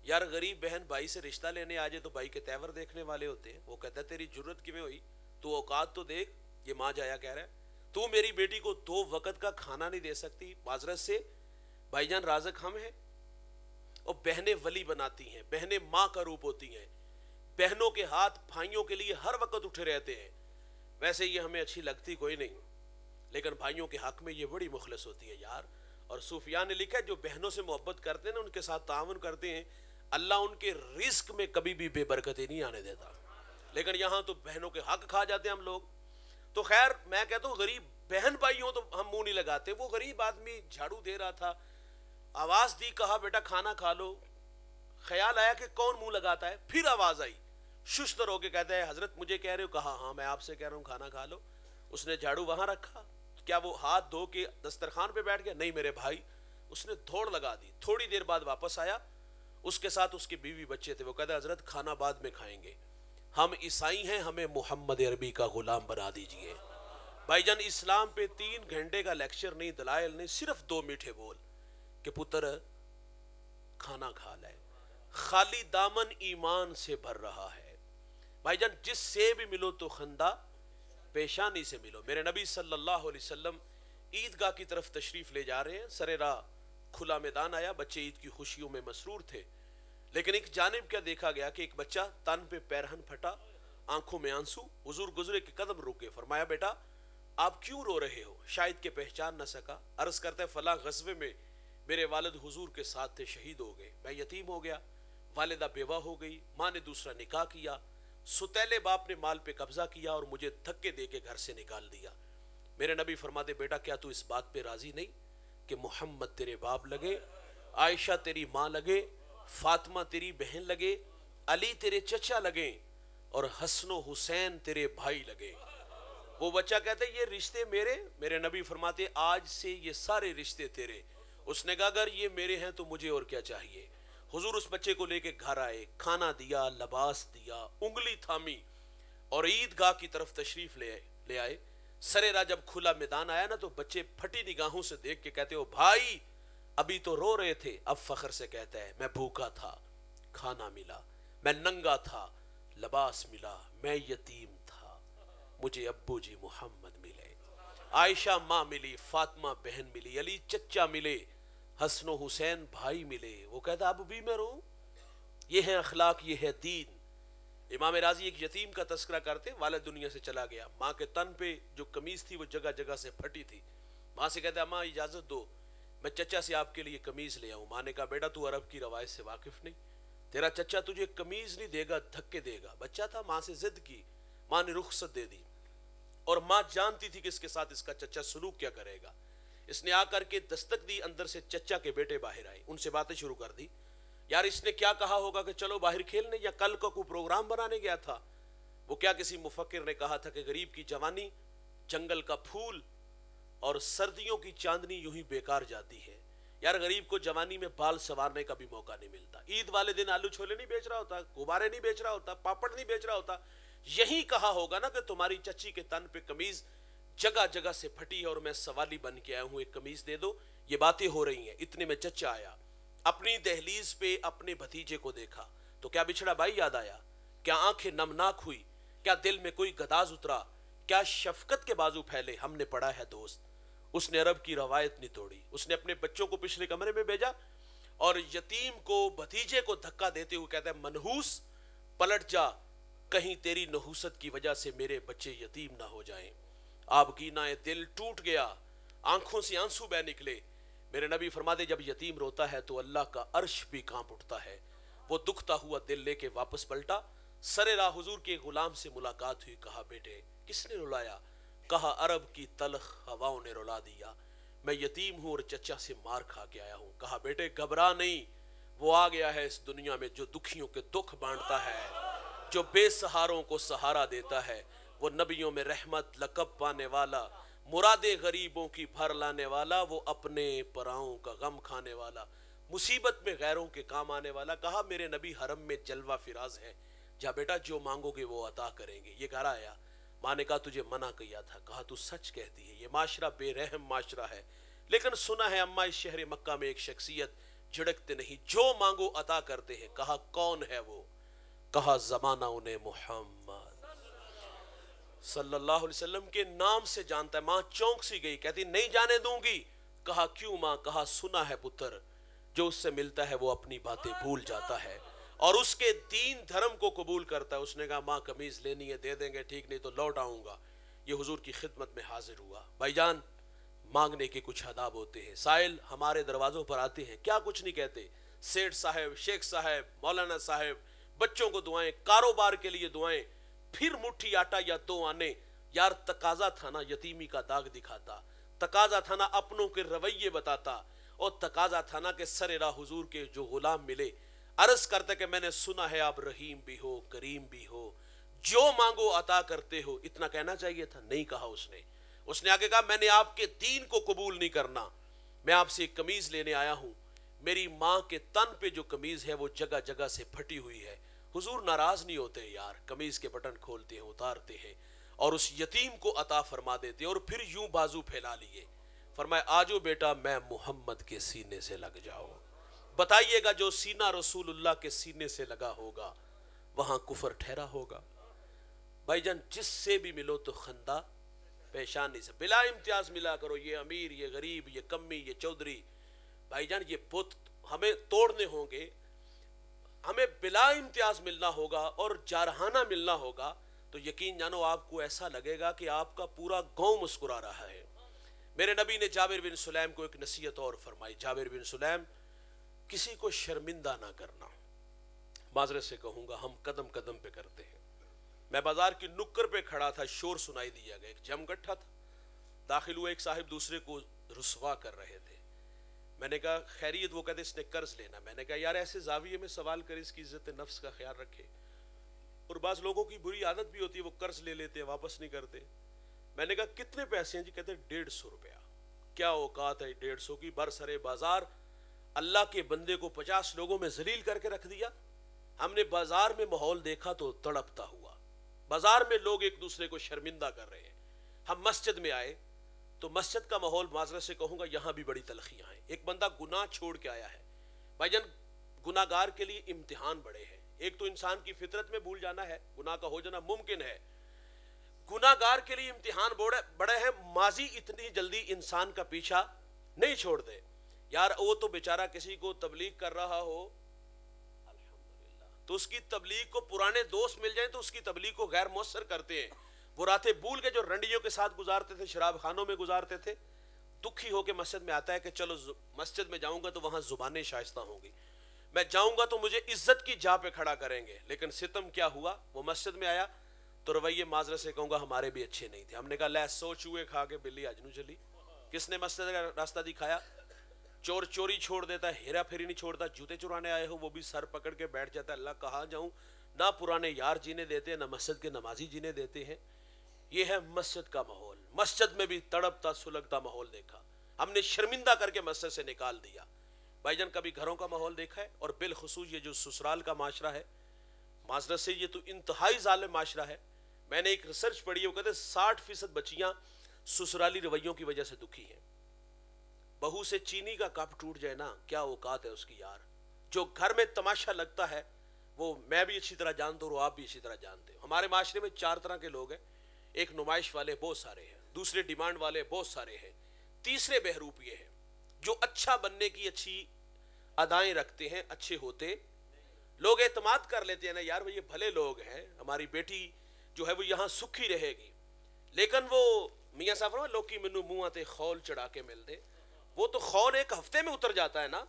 یار غریب بہن بھائی سے رشتہ لینے آ جائے تو بھائی کے تیور دیکھنے والے ہوتے ہیں. وہ کہتا ہے تیری جرت کیویں ہوئی، تو اوقات تو دیکھ. یہ ماں جایا کہہ رہا ہے تو میری بیٹی کو 2 وقت کا کھانا نہیں دے سکتی. معذرت سے بھائی جان رازق ہم ہیں. اور بہنیں ولی بناتی ہیں، بہنیں ماں کا روپ ہوتی ہیں. بہنوں کے ہاتھ بھائیوں کے لیے ہر وقت اٹھے رہتے ہیں. ویسے یہ ہمیں اچھی لگتی کوئی نہیں، لیکن بھائیوں کے حق میں یہ بڑی مخلص ہوتی ہے یار. اور صوفیاء نے لکھا ہے جو بہنوں سے محبت کرتے ہیں نا، ان کے ساتھ تعاون کرتے ہیں، اللہ ان کے رزق میں کبھی بھی بے برکتی نہیں آنے دیتا. لیکن یہاں تو بہنوں کے حق کھا جاتے ہیں ہم لوگ. تو خیر میں کہتا ہوں غریب بہن بھائی ہوں تو ہم منہ نہیں لگاتے. وہ غریب آدمی جھاڑو دے رہا تھا، آواز دی، کہا بیٹا کھانا کھا لو. خیال آیا کہ کون منہ لگاتا ہے. پھر آواز آئی، ششتر ہو کے کہتا ہے حضرت مجھے کہہ رہے ہو؟ کہا ہاں میں آپ سے کہہ رہا ہوں کھانا کھا لو. اس نے جھاڑو وہاں رکھا. کیا وہ ہاتھ دھو کے دسترخوان پہ بیٹھ گیا؟ نہیں میرے بھائی. اس نے دوڑ لگا دی. تھوڑی دیر بعد واپس آیا، اس کے ساتھ اس کے بیوی بچے تھے. وہ کہتا ہے حضرت کھانا بعد میں کھائیں گے، ہم عیسائی ہیں، ہمیں محمد عربی کا غلام بنا دیجئے. بھائی جان اسلام پہ 3 گھنٹے کا لیکچر نہیں، دلائل نہیں، صرف 2 میٹھے بول کہ پتر کھانا کھا لے. خالی دامن ایمان سے بھر رہا ہے. بھائی جان جس سے بھی ملو تو خندہ پیشانی سے ملو. میرے نبی صلی اللہ علیہ وسلم عیدگاہ کی طرف تشریف لے جا رہے ہیں. سر راہ کھلا میدان آیا، بچے عید کی خوشیوں میں مسرور تھے. لیکن ایک جانب کیا دیکھا گیا کہ ایک بچہ تن پہ پیرہن پھٹا, آنکھوں میں آنسو, حضور گزرے کے قدم رکے, فرمایا بیٹا آپ کیوں رو رہے ہو؟ شاید کہ پہچان نہ سکا. عرض کرتا ہے فلاں غزوے میں میرے والد حضور کے ساتھ تھے, شہید ہو گئے, میں یتیم ہو گیا, والدہ بیوہ ہو گئی, ماں نے دوسرا نکاح کیا, ستیلے باپ نے مال پہ قبضہ کیا اور مجھے دھکے دے کے گھر سے نکال دیا. میرے نبی فرماتے بیٹا کیا تو اس بات پہ راضی نہیں کہ محمد تیرے باپ لگے, عائشہ تیری ماں لگے, فاطمہ تیری بہن لگے, علی تیرے چچا لگے اور حسن و حسین تیرے بھائی لگے. وہ بچہ کہتا ہے یہ رشتے میرے. میرے نبی فرماتے آج سے یہ سارے رشتے تیرے. اس نے کہا اگر یہ میرے ہیں تو مجھے اور کیا چاہیے. حضور اس بچے کو لے کے گھر آئے, کھانا دیا, لباس دیا, انگلی تھامی اور عیدگاہ کی طرف تشریف لے آئے. سرے راہ جب کھلا میدان آیا نا تو بچے پھٹی نگاہوں سے دیکھ کے کہتے ہو بھائی ابھی تو رو رہے تھے, اب فخر سے کہتا ہے میں بھوکا تھا, کھانا ملا, میں ننگا تھا, لباس ملا, میں یتیم تھا, مجھے ابو جی محمد ملے, عائشہ ماں ملی, فاطمہ بہن ملی, علی چچا ملے, حسن و حسین بھائی ملے. وہ کہتا اب بھی میں رو. یہ ہے اخلاق, یہ ہے دین. امام راضی ایک یتیم کا تذکرہ کرتے, والد دنیا سے چلا گیا, ماں کے تن پہ جو قمیض تھی وہ جگہ جگہ سے پھٹی تھی. ماں سے کہتا ماں اجازت دو میں چچا سے آپ کے لیے قمیض لے آؤں. ماں نے کہا بیٹا تو عرب کی روایت سے واقف نہیں, تیرا چچا تجھے قمیض نہیں دے گا, دھکے دے گا. بچہ تھا, ماں سے ضد کی, ماں نے رخصت دے دی اور ماں جانتی تھی کہ اس کے ساتھ اس کا چچا سلوک کیا کرے گا. اس نے آ کر کے دستک دی, اندر سے چچا کے بیٹے باہر آئے, ان سے باتیں شروع کر دی. یار اس نے کیا کہا ہوگا کہ چلو باہر کھیلنے, یا کل کا کوئی پروگرام بنانے گیا تھا. وہ کیا کسی مفکر نے کہا تھا کہ غریب کی جوانی جنگل کا پھول اور سردیوں کی چاندنی یوں ہی بیکار جاتی ہے. یار غریب کو جوانی میں بال سنوارنے کا بھی موقع نہیں ملتا. عید والے دن آلو چھولے نہیں بیچ رہا ہوتا, غبارے نہیں بیچ رہا ہوتا, پاپڑ نہیں بیچ رہا ہوتا. یہی کہا ہوگا نا کہ تمہاری چچی کے تن پہ قمیض جگہ جگہ سے پھٹی ہے اور میں سوالی بن کے آیا ہوں, ایک قمیض دے دو. یہ باتیں ہو رہی ہیں. اتنے میں چچا آیا, اپنی دہلیز پہ اپنے بھتیجے کو دیکھا تو کیا بچھڑا بھائی یاد آیا, کیا آنکھیں نمناک ہوئی, کیا دل میں کوئی گداز اترا, کیا شفقت کے بازو پھیلے. ہم نے پڑھا ہے دوست, اس نے عرب کی روایت نہیں توڑی. اس نے اپنے بچوں کو پچھلے کمرے میں بھیجا اور یتیم کو, بھتیجے کو دھکا دیتے ہوئے کہتا ہے منحوس پلٹ جا, کہیں تیری نحوست کی وجہ سے میرے بچے یتیم نہ ہو جائیں. آپ کی نائے دل ٹوٹ گیا, آنکھوں سے آنسو بہ نکلے. میرے نبی فرماتے جب یتیم روتا ہے تو اللہ کا عرش بھی کانپ اٹھتا ہے. وہ دکھتا ہوا دل لے کے واپس پلٹا. سرے راہ حضور کے غلام سے ملاقات ہوئی. کہا بیٹے کس نے رلایا؟ کہا عرب کی تلخ ہواؤں نے رلا دیا. میں یتیم ہوں اور چچا سے مار کھا کے آیا ہوں. کہا بیٹے گھبرا نہیں, وہ آ گیا ہے اس دنیا میں جو دکھیوں کے دکھ بانٹتا ہے, جو بے سہاروں کو سہارا دیتا ہے. وہ نبیوں میں رحمت لقب پانے والا, مرادیں غریبوں کی بھر لانے والا, وہ اپنے پراؤں کا غم کھانے والا, مصیبت میں غیروں کے کام آنے والا. کہا میرے نبی حرم میں جلوہ فراز ہے, جا بیٹا جو مانگو گے وہ عطا کریں گے. یہ گھر آیا, ماں نے کہا تجھے منع کیا تھا. کہا تو سچ کہتی ہے, یہ معاشرہ بے رحم معاشرہ ہے, لیکن سنا ہے اماں اس شہر مکہ میں ایک شخصیت جھڑکتے نہیں, جو مانگو عطا کرتے ہیں. کہا کون ہے وہ؟ کہا زمانہ انہیں محمد صلی اللہ علیہ وسلم کے نام سے جانتا ہے. ماں چونک سی گئی, کہتی نہیں جانے دوں گی. کہا کیوں ماں؟ کہا سنا ہے پتر جو اس سے ملتا ہے وہ اپنی باتیں بھول جاتا ہے اور اس کے دین دھرم کو قبول کرتا ہے. اس نے کہا ماں قمیض لینی ہے دے دیں گے, ٹھیک نہیں تو لوٹ آؤں گا. یہ حضور کی خدمت میں حاضر ہوا. بھائی جان مانگنے کے کچھ آداب ہوتے ہیں. سائل ہمارے دروازوں پر آتے ہیں, کیا کچھ نہیں کہتے, سیٹھ صاحب, شیخ صاحب, مولانا صاحب, بچوں کو دعائیں, کاروبار کے لیے دعائیں, پھر مٹھی آٹا یا 2 آنے. یار تقاضا تھا نا یتیمی کا داغ دکھاتا, تقاضا تھا نا اپنوں کے رویے بتاتا, اور تقاضا تھا نا کہ سر راہ حضور کے جو غلام ملے عرض کرتا کہ میں نے سنا ہے آپ رحیم بھی ہو کریم بھی ہو, جو مانگو عطا کرتے ہو. اتنا کہنا چاہیے تھا, نہیں کہا. اس نے آگے کہا میں نے آپ کے دین کو قبول نہیں کرنا, میں آپ سے ایک قمیض لینے آیا ہوں. میری ماں کے تن پہ جو قمیض ہے وہ جگہ جگہ سے پھٹی ہوئی ہے. حضور ناراض نہیں ہوتے یار, قمیض کے بٹن کھولتے ہیں, اتارتے ہیں اور اس یتیم کو عطا فرما دیتے, اور پھر یوں بازو پھیلا لیے. فرمایا آجو بیٹا میں محمد کے سینے سے لگ جاؤ. بتائیے گا جو سینہ رسول اللہ کے سینے سے لگا ہوگا وہاں کفر ٹھہرا ہوگا. بھائی جان جس سے بھی ملو تو خندہ پیشانی سے بلا امتیاز ملا کرو, یہ امیر, یہ غریب, یہ کمی, یہ چودھری. بھائی جان یہ بت ہمیں توڑنے ہوں گے. ہمیں بلا امتیاز ملنا ہوگا اور جارحانہ ملنا ہوگا تو یقین جانو آپ کو ایسا لگے گا کہ آپ کا پورا گاؤں مسکرا رہا ہے۔ میرے نبی نے جابر بن سلیم کو ایک نصیحت اور فرمائی، جابر بن سلیم کسی کو شرمندہ نہ کرنا۔ معذرت سے کہوں گا ہم قدم قدم پہ کرتے ہیں۔ میں بازار کی نکر پہ کھڑا تھا، شور سنائی دیا گیا، ایک جم گٹھا تھا، داخل ہوئے ایک صاحب دوسرے کو رسوا کر رہے تھے۔ میں نے کہا خیریت؟ وہ کہتے اس نے قرض لینا۔ میں نے کہا یار ایسے زاویے میں سوال کر، اس کی عزت نفس کا خیال رکھے۔ اور بعض لوگوں کی بری عادت بھی ہوتی ہے، وہ قرض لے لیتے ہیں واپس نہیں کرتے۔ میں نے کہا کتنے پیسے ہیں؟ جی کہتے 150 روپیہ۔ کیا اوقات ہے 150 کی؟ برسر بازار اللہ کے بندے کو 50 لوگوں میں ذلیل کر کے رکھ دیا۔ ہم نے بازار میں ماحول دیکھا تو تڑپتا ہوا، بازار میں لوگ ایک دوسرے کو شرمندہ کر رہے ہیں۔ ہم مسجد میں آئے تو مسجد کا ماحول معذرت سے کہوں گا یہاں بھی بڑی تلخیاں ہیں۔ ایک بندہ گناہ چھوڑ کے آیا ہے۔ بھائی جان گناہ گار کے لیے امتحان بڑے ہیں۔ ایک تو انسان کی فطرت میں بھول جانا ہے، گناہ کا ہو جانا ممکن ہے۔ گناہ گار کے لیے امتحان بڑے ہیں۔ ماضی اتنی جلدی انسان کا پیچھا نہیں چھوڑ دے۔ یار وہ تو بیچارہ کسی کو تبلیغ کر رہا ہو تو اس کی تبلیغ کو پرانے دوست مل جائیں تو اس کی تبلیغ کو غیر مؤثر کرتے ہیں۔ وہ راتیں بھول کے جو رنڈیوں کے ساتھ گزارتے تھے، شراب خانوں میں گزارتے تھے، دکھی ہو کے مسجد میں آتا ہے کہ چلو مسجد میں جاؤں گا تو وہاں زبانیں شائستہ ہوں گی، میں جاؤں گا تو مجھے عزت کی جا پہ کھڑا کریں گے۔ لیکن ستم کیا ہوا؟ وہ مسجد میں آیا تو رویے معذرت سے کہوں گا ہمارے بھی اچھے نہیں تھے۔ ہم نے کہا لے 100 چوہے کھا کے بلی آج نو چلی۔ کس نے مسجد کا راستہ دکھایا؟ چور چوری چھوڑ دیتا ہے، ہیرا پھیری نہیں چھوڑتا۔ جوتے چرانے آئے ہو وہ بھی سر پکڑ کے بیٹھ جاتا ہے، اللہ کہاں جاؤں؟ نہ پرانے یار جینے دیتے ہیں، نہ مسجد کے نمازی جینے دیتے ہیں۔ یہ ہے مسجد کا ماحول۔ مسجد میں بھی تڑپتا سلگتا ماحول دیکھا، ہم نے شرمندہ کر کے مسجد سے نکال دیا۔ بھائی جان کبھی گھروں کا ماحول دیکھا ہے؟ اور بالخصوص یہ جو سسرال کا معاشرہ ہے، معذرت سے یہ تو انتہائی ظالم معاشرہ ہے۔ میں نے ایک ریسرچ پڑھی ہے، وہ کہتے ہیں 60% بچیاں سسرالی رویوں کی وجہ سے دکھی ہیں۔ بہو سے چینی کا کپ ٹوٹ جائے نا، کیا اوقات ہے اس کی یار۔ جو گھر میں تماشا لگتا ہے وہ میں بھی اچھی طرح جانتا ہوں اور آپ بھی اچھی طرح جانتے ہو۔ ہمارے معاشرے میں 4 طرح کے لوگ ہیں۔ ایک نمائش والے بہت سارے ہیں، دوسرے ڈیمانڈ والے بہت سارے ہیں، تیسرے بہروپیے ہیں جو اچھا بننے کی اچھی ادائیں رکھتے ہیں، اچھے ہوتے لوگ اعتماد کر لیتے ہیں نا یار یہ بھلے لوگ ہیں، ہماری بیٹی جو ہے وہ یہاں سکھی رہے گی۔ لیکن وہ میاں صاحب فرماتے لوکی منو منہ تے خول چڑھا کے مل دے، وہ تو خول ایک ہفتے میں اتر جاتا ہے نا۔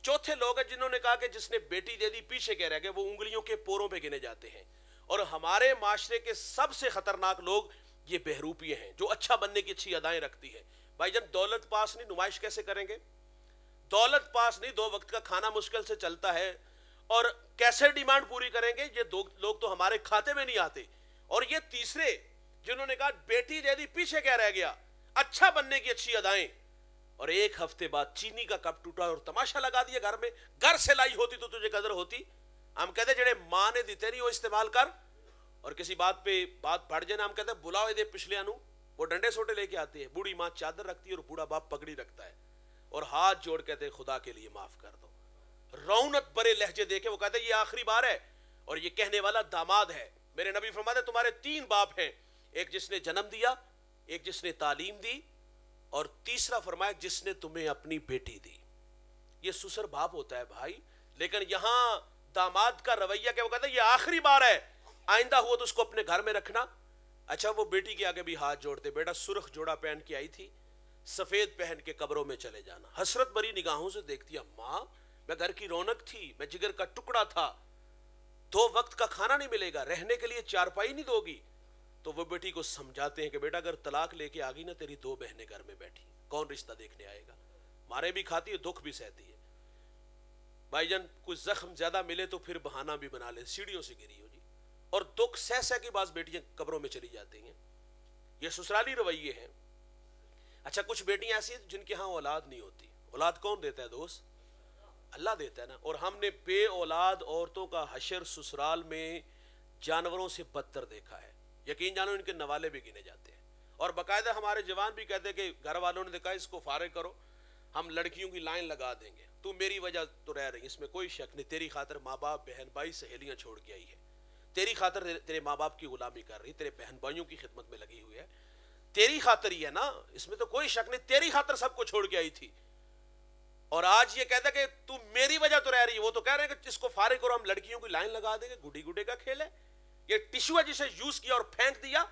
چوتھے لوگ ہیں جنہوں نے کہا کہ جس نے بیٹی دے دی پیچھے کہہ رہے گئے، وہ انگلیوں کے پوروں پہ گنے جاتے ہیں۔ اور ہمارے معاشرے کے سب سے خطرناک لوگ یہ بہروپیے ہیں جو اچھا بننے کی اچھی ادائیں رکھتی ہے۔ بھائی جان دولت پاس نہیں، نمائش کیسے کریں گے؟ دولت پاس نہیں، 2 وقت کا کھانا مشکل سے چلتا ہے، اور کیسے ڈیمانڈ پوری کریں گے؟ یہ 2 لوگ تو ہمارے کھاتے میں نہیں آتے۔ اور یہ تیسرے جنہوں نے کہا بیٹی دے دی پیچھے کیا رہ گیا، اچھا بننے کی اچھی ادائیں، اور 1 ہفتے بعد چینی کا کپ ٹوٹا اور تماشا لگا دیا گھر میں۔ گھر سے لائی ہوتی تو تجھے قدر ہوتی۔ ہم کہتے جڑے ماں نے دیتے نہیں وہ استعمال کر، اور کسی بات پہ بات بڑھ جائے نا ہم کہتے ہیں بلاؤ دے پچھلے انو، وہ ڈنڈے سوٹے لے کے آتے ہیں۔ بوڑھی ماں چادر رکھتی ہے اور بوڑھا باپ پگڑی رکھتا ہے اور ہاتھ جوڑ کہتے ہیں خدا کے لیے معاف کر دو۔ رونت برے لہجے دیکھے وہ کہتے ہیں یہ آخری بار ہے، اور یہ کہنے والا داماد ہے۔ میرے نبی فرماتے ہیں تمہارے 3 باپ ہیں، ایک جس نے جنم دیا، ایک جس نے تعلیم دی، اور تیسرا فرمایا جس نے تمہیں اپنی بیٹی دی۔ یہ سسر باپ ہوتا ہے بھائی۔ لیکن یہاں داماد کا رویہ کہ وہ کہتا ہے یہ آخری بار ہے، آئندہ ہوا تو اس کو اپنے گھر میں رکھنا۔ اچھا وہ بیٹی کے آگے بھی ہاتھ جوڑتے، بیٹا سرخ جوڑا پہن کے آئی تھی، سفید پہن کے قبروں میں چلے جانا۔ حسرت بری نگاہوں سے دیکھتی ہے، ماں میں گھر کی رونق تھی، میں جگر کا ٹکڑا تھا، 2 وقت کا کھانا نہیں ملے گا، رہنے کے لیے چارپائی نہیں دو گی۔ تو وہ بیٹی کو سمجھاتے ہیں کہ بیٹا اگر طلاق لے کے آگئی نا تیری 2 بہنیں گھر میں بیٹھی، کون رشتہ دیکھنے آئے گا؟ مارے بھی کھاتی ہے، دکھ بھی سہتی ہے۔ بھائی جان کچھ زخم زیادہ ملے تو پھر بہانہ بھی بنا لے، سیڑھیوں سے گری ہو جی، اور دکھ سہ سہ کی بعض بیٹیاں قبروں میں چلی جاتی ہیں۔ یہ سسرالی رویے ہیں۔ اچھا کچھ بیٹیاں ایسی ہیں جن کے ہاں اولاد نہیں ہوتی۔ اولاد کون دیتا ہے دوست؟ اللہ دیتا ہے نا۔ اور ہم نے بے اولاد عورتوں کا حشر سسرال میں جانوروں سے بدتر دیکھا ہے۔ یقین جانو ان کے نوالے بھی گنے جاتے ہیں، اور باقاعدہ ہمارے جوان بھی کہتے ہیں کہ گھر والوں نے کہا اس کو فارغ کرو، ہم لڑکیوں کی لائن لگا دیں گے، تو میری وجہ تو رہ رہی، اس میں کوئی شک نہیں، تیری خاطر ماں باپ بہن بھائی سہیلیاں چھوڑ کے آئی ہے، تیری خاطر تیرے ماں باپ کی غلامی کر رہی، تیرے بہن بھائیوں کی خدمت میں لگی ہوئی ہے، تیری خاطر ہی ہے نا، اس میں تو کوئی شک نہیں، تیری خاطر سب کو چھوڑ کے آئی تھی۔ اور آج یہ کہتا ہے کہ تو میری وجہ تو رہ رہی ہے. وہ تو کہہ رہے ہیں کہ اس کو فارغ کرو, ہم لڑکیوں کی لائن لگا دیں گے, گڈی گڈے کا کھیل ہے. یہ ٹشو ہے جسے یوز کیا اور پھینک دیا.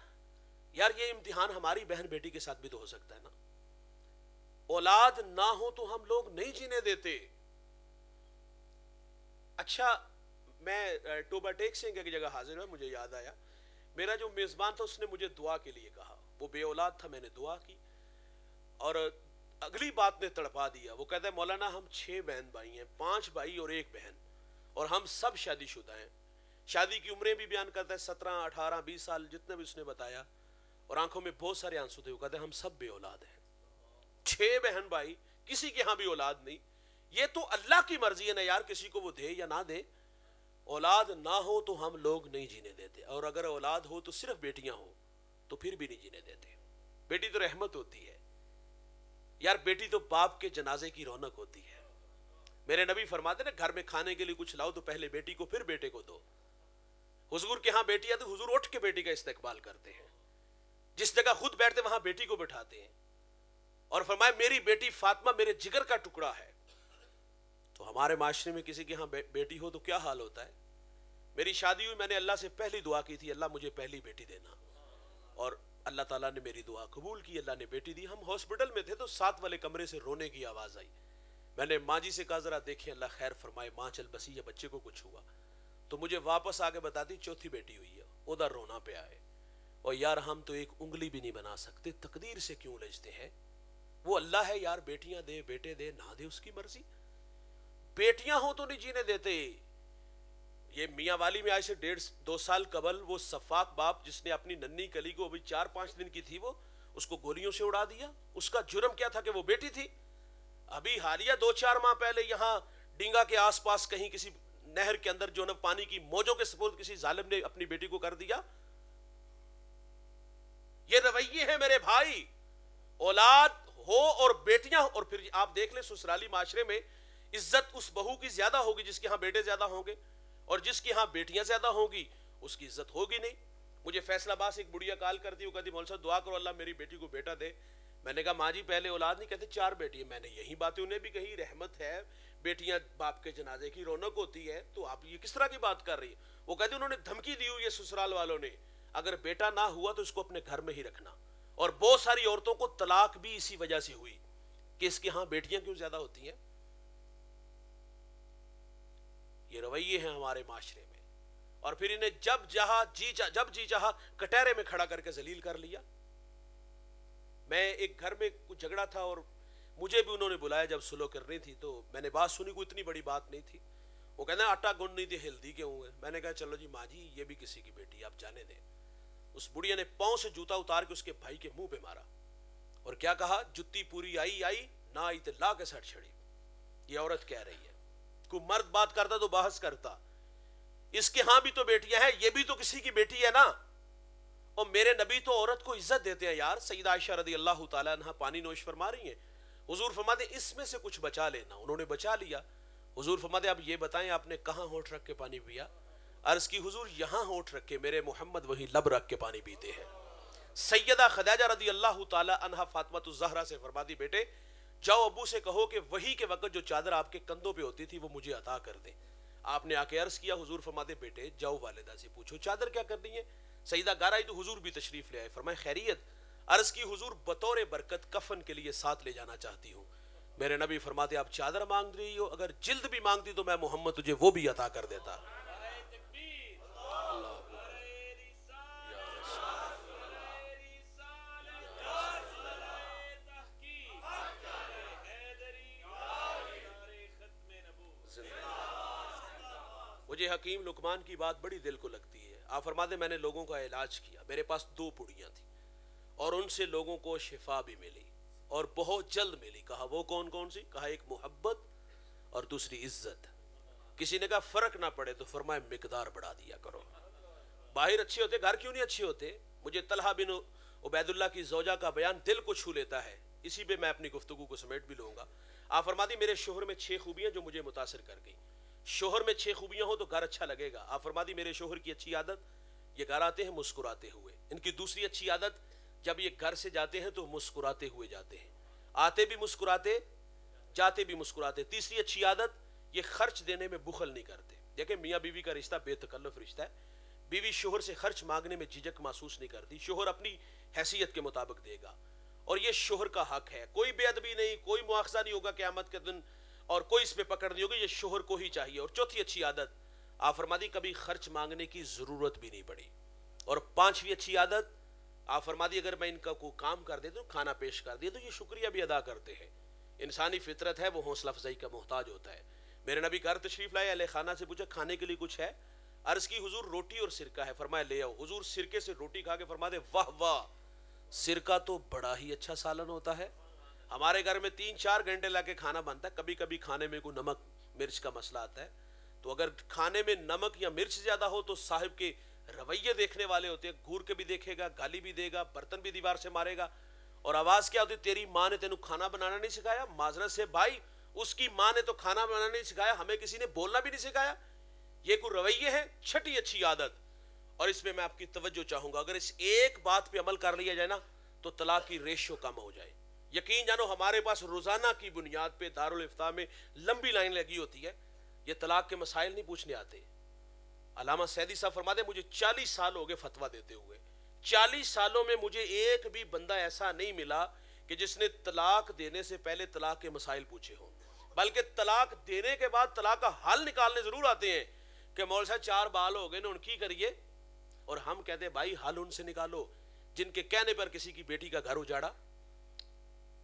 یار یہ امتحان ہماری بہن بیٹی کے ساتھ بھی تو ہو سکتا ہے نا. اولاد نہ ہو تو ہم لوگ نہیں جینے دیتے. اچھا, میں ٹوبا ٹیک سنگھ کی جگہ حاضر ہوا, مجھے یاد آیا میرا جو میزبان تھا اس نے مجھے دعا کے لیے کہا. وہ بے اولاد تھا, میں نے دعا کی اور اگلی بات نے تڑپا دیا. وہ کہتا ہے مولانا ہم 6 بہن بھائی ہیں, 5 بھائی اور 1 بہن, اور ہم سب شادی شدہ ہیں. شادی کی عمریں بھی بیان کرتا ہے 17, 18, 20 سال جتنے بھی اس نے بتایا, اور آنکھوں میں بہت سارے آنسو تھے. وہ کہتے ہیں ہم سب بے اولاد ہیں, 6 بہن بھائی, کسی کے ہاں بھی اولاد نہیں. یہ تو اللہ کی مرضی ہے نا یار, کسی کو وہ دے یا نہ دے. اولاد نہ ہو تو ہم لوگ نہیں جینے دیتے, اور اگر اولاد ہو تو صرف بیٹیاں ہوں تو پھر بھی نہیں جینے دیتے. بیٹی تو رحمت ہوتی ہے یار, بیٹی تو باپ کے جنازے کی رونق ہوتی ہے. میرے نبی فرماتے نا گھر میں کھانے کے لیے کچھ لاؤ تو پہلے بیٹی کو پھر بیٹے کو دو. حضور کے ہاں بیٹی ہے تو حضور اٹھ کے بیٹی کا استقبال کرتے ہیں. جس جگہ خود بیٹھتے وہاں بیٹی کو بٹھاتے ہیں, اور فرمایا میری بیٹی فاطمہ میرے جگر کا ٹکڑا ہے. تو ہمارے معاشرے میں کسی کے ہاں بیٹی ہو تو کیا حال ہوتا ہے. میری شادی ہوئی, میں نے اللہ سے پہلی دعا کی تھی, اللہ مجھے پہلی بیٹی دینا, اور اللہ تعالیٰ نے میری دعا قبول کی, اللہ نے بیٹی دی. ہم ہاسپٹل میں تھے تو 7 والے کمرے سے رونے کی آواز آئی. میں نے ماں جی سے کہا ذرا دیکھیں اللہ خیر فرمائے, ماں چل بسی یا بچے کو کچھ ہوا. تو مجھے واپس آ کے بتا دی 4تھی بیٹی ہوئی ہے, ادھر رونا پہ آئے. اور یار ہم تو ایک انگلی بھی نہیں بنا سکتے, تقدیر سے کیوں الجھتے ہیں. وہ اللہ ہے یار, بیٹیاں دے بیٹے دے نہ دے اس کی مرضی. بیٹیاں ہوں تو نہیں جینے دیتے. یہ میاں والی میں آج سے 1.5-2 سال قبل وہ صفاق باپ جس نے اپنی ننی کلی کو ابھی 4-5 دن کی تھی, وہ اس کو گولیوں سے اڑا دیا. اس کا جرم کیا تھا کہ وہ بیٹی تھی. ابھی حالیہ 2-4 ماہ پہلے یہاں ڈینگا کے آس پاس کہیں کسی نہر کے اندر جو نا پانی کی موجوں کے سپرد کسی ظالم نے اپنی بیٹی کو کر دیا. یہ رویے ہیں میرے بھائی. اولاد ہو اور بیٹیاں, اور پھر آپ دیکھ لیں سسرالی معاشرے میں عزت اس بہو کی زیادہ ہوگی جس کے ہاں بیٹے زیادہ ہوں گے, اور جس کی ہاں بیٹیاں زیادہ ہوں گی اس کی عزت ہوگی نہیں. مجھے فیصل آباد سے ایک بڑھیا کال کرتی, وہ کہتی مول صاحب دعا کرو اللہ میری بیٹی کو بیٹا دے. میں نے کہا ماں جی پہلے اولاد نہیں, کہتے 4 بیٹی ہیں. میں نے یہی باتیں انہیں بھی کہی, رحمت ہے, بیٹیاں باپ کے جنازے کی رونق ہوتی ہے, تو آپ یہ کس طرح کی بات کر رہی ہیں. وہ کہتے انہوں نے دھمکی دی ہوئی ہے سسرال والوں نے, اگر بیٹا نہ ہوا تو اس کو اپنے گھر میں ہی رکھنا. اور بہت ساری عورتوں کو طلاق بھی اسی وجہ سے ہوئی کہ اس کے ہاں بیٹیاں کیوں زیادہ ہوتی ہیں. یہ رویے ہیں ہمارے معاشرے میں, اور پھر انہیں جب جی چاہا کٹہرے میں کھڑا کر کے ذلیل کر لیا. میں ایک گھر میں کچھ جھگڑا تھا اور مجھے بھی انہوں نے بلایا جب سلو کرنی تھی, تو میں نے بات سنی, کوئی اتنی بڑی بات نہیں تھی. وہ کہتے ہیں آٹا گنڈ نہیں تھی ہلدی کے ہوئے. میں نے کہا چلو جی ماں جی یہ بھی کسی کی بیٹی, آپ جانے دیں. اس بڑھیا نے پاؤں سے جوتا اتار کے اس کے بھائی کے منہ پہ مارا, اور کیا کہا جتی پوری آئی نہ آئی تو لا کے سٹ چھڑی. یہ عورت کہہ رہی ہے, کوئی مرد بات کرتا تو بحث کرتا, اس کے ہاں بھی تو بیٹیاں ہیں, یہ بھی تو کسی کی بیٹی ہے نا. اور میرے نبی تو عورت کو عزت دیتے ہیں یار. سیدہ عائشہ رضی اللہ تعالیٰ عنہ پانی نوش فرما رہی ہیں, حضور فرماتے ہیں اس میں سے کچھ بچا لینا. انہوں نے بچا لیا. حضور فرماتے ہیں اب یہ بتائیں آپ نے کہاں ہونٹ رکھ کے پانی پیا. عرض کی حضور یہاں ہونٹ رکھ کے, میرے محمد وہی لب رکھ کے پانی پیتے ہیں. سیدہ خدیجہ رضی اللہ تعالیٰ عنہ فاطمہ الزہرا سے فرماتی بیٹے جاؤ ابو سے کہو کہ وہی کے وقت جو چادر آپ کے کندھوں پہ ہوتی تھی وہ مجھے عطا کر دیں. آپ نے آ کے عرض کیا, حضور فرماتے بیٹے جاؤ والدہ سے پوچھو چادر کیا کرنی ہے. سیدہ گھر آئی تو حضور بھی تشریف لے آئے. فرمائے خیریت. عرض کی حضور بطور برکت کفن کے لیے ساتھ لے جانا چاہتی ہوں. میرے نبی فرماتے آپ چادر مانگ رہی ہو, اگر جلد بھی مانگتی تو میں محمد تجھے وہ بھی عطا کر دیتا. مجھے حکیم لقمان کی بات بڑی دل کو لگتی ہے. آپ فرماتے میں نے لوگوں کا علاج کیا, میرے پاس 2 پڑیاں تھیں اور ان سے لوگوں کو شفا بھی ملی اور بہت جلد ملی. کہا وہ کون کون سی؟ کہا ایک محبت اور دوسری عزت. کسی نے کہا فرق نہ پڑے تو فرمایا مقدار بڑھا دیا کرو. باہر اچھے ہوتے گھر کیوں نہیں اچھے ہوتے. مجھے طلحہ بن عبید اللہ کی زوجہ کا بیان دل کو چھو لیتا ہے, اسی پہ میں اپنی گفتگو کو سمیٹ بھی لوں گا. آپ فرماتی میرے شوہر میں 6 خوبیاں جو مجھے متاثر کر گئیں. شوہر میں 6 خوبیاں ہوں تو گھر اچھا لگے گا. آپ فرماتی میرے شوہر کی اچھی عادت, یہ گھر آتے ہیں مسکراتے ہوئے. ان کی دوسری اچھی عادت, جب یہ گھر سے جاتے ہیں تو مسکراتے ہوئے جاتے ہیں, آتے بھی مسکراتے جاتے بھی مسکراتے. تیسری اچھی عادت یہ خرچ دینے میں بخل نہیں کرتے. دیکھیں میاں بیوی کا رشتہ بے تکلف رشتہ ہے. بیوی شوہر سے خرچ مانگنے میں جھجک محسوس نہیں کرتی. شوہر اپنی حیثیت کے مطابق دے گا اور یہ شوہر کا حق ہے. کوئی بے ادبی نہیں, کوئی مواخذہ نہیں ہوگا قیامت کے دن, اور کوئی اس پہ پکڑ نہیں ہوگی. یہ شوہر کو ہی چاہیے. اور چوتھی اچھی عادت آپ فرما دی کبھی خرچ مانگنے کی ضرورت بھی نہیں پڑی. اور پانچویں اچھی عادت آپ فرما دی اگر میں ان کا کوئی کام کر دیتا ہوں, کھانا پیش کر دیا, تو یہ شکریہ بھی ادا کرتے ہیں. انسانی فطرت ہے, وہ حوصلہ افزائی کا محتاج ہوتا ہے. میرے نبی گھر تشریف لائے, اہل خانہ سے پوچھا کھانے کے لیے کچھ ہے؟ عرض کی حضور روٹی اور سرکہ ہے. فرمایا لے آؤ. حضور سرکے سے روٹی کھا کے فرما دے واہ واہ, سرکہ تو بڑا ہی اچھا سالن ہوتا ہے. ہمارے گھر میں 3-4 گھنٹے لگا کے کھانا بنتا ہے. کبھی کبھی کھانے میں کوئی نمک مرچ کا مسئلہ آتا ہے, تو اگر کھانے میں نمک یا مرچ زیادہ ہو تو صاحب کے رویے دیکھنے والے ہوتے ہیں. گھور کے بھی دیکھے گا, گالی بھی دے گا, برتن بھی دیوار سے مارے گا. اور آواز کیا ہوتی, تیری ماں نے تینوں کھانا بنانا نہیں سکھایا؟ معذرت سے بھائی, اس کی ماں نے تو کھانا بنانا نہیں سکھایا, ہمیں کسی نے بولنا بھی نہیں سکھایا. یہ کوئی رویے ہیں. چھٹی اچھی عادت, اور اس میں میں آپ کی توجہ چاہوں گا, اگر اس ایک بات پہ عمل کر لیا جائے نا تو طلاق کی ریشو کم ہو جائے. یقین جانو ہمارے پاس روزانہ کی بنیاد پہ دارالفتاء میں لمبی لائن لگی ہوتی ہے. یہ طلاق کے مسائل نہیں پوچھنے آتے. علامہ سیدی صاحب فرماتے ہیں مجھے 40 سال ہو گئے فتویٰ دیتے ہوئے, 40 سالوں میں مجھے ایک بھی بندہ ایسا نہیں ملا کہ جس نے طلاق دینے سے پہلے طلاق کے مسائل پوچھے ہوں, بلکہ طلاق دینے کے بعد طلاق کا حل نکالنے ضرور آتے ہیں کہ مول صاحب 4 بال ہو گئے نا, ان کی کریے. اور ہم کہتے ہیں بھائی حل ان سے نکالو جن کے کہنے پر کسی کی بیٹی کا گھر اجاڑا.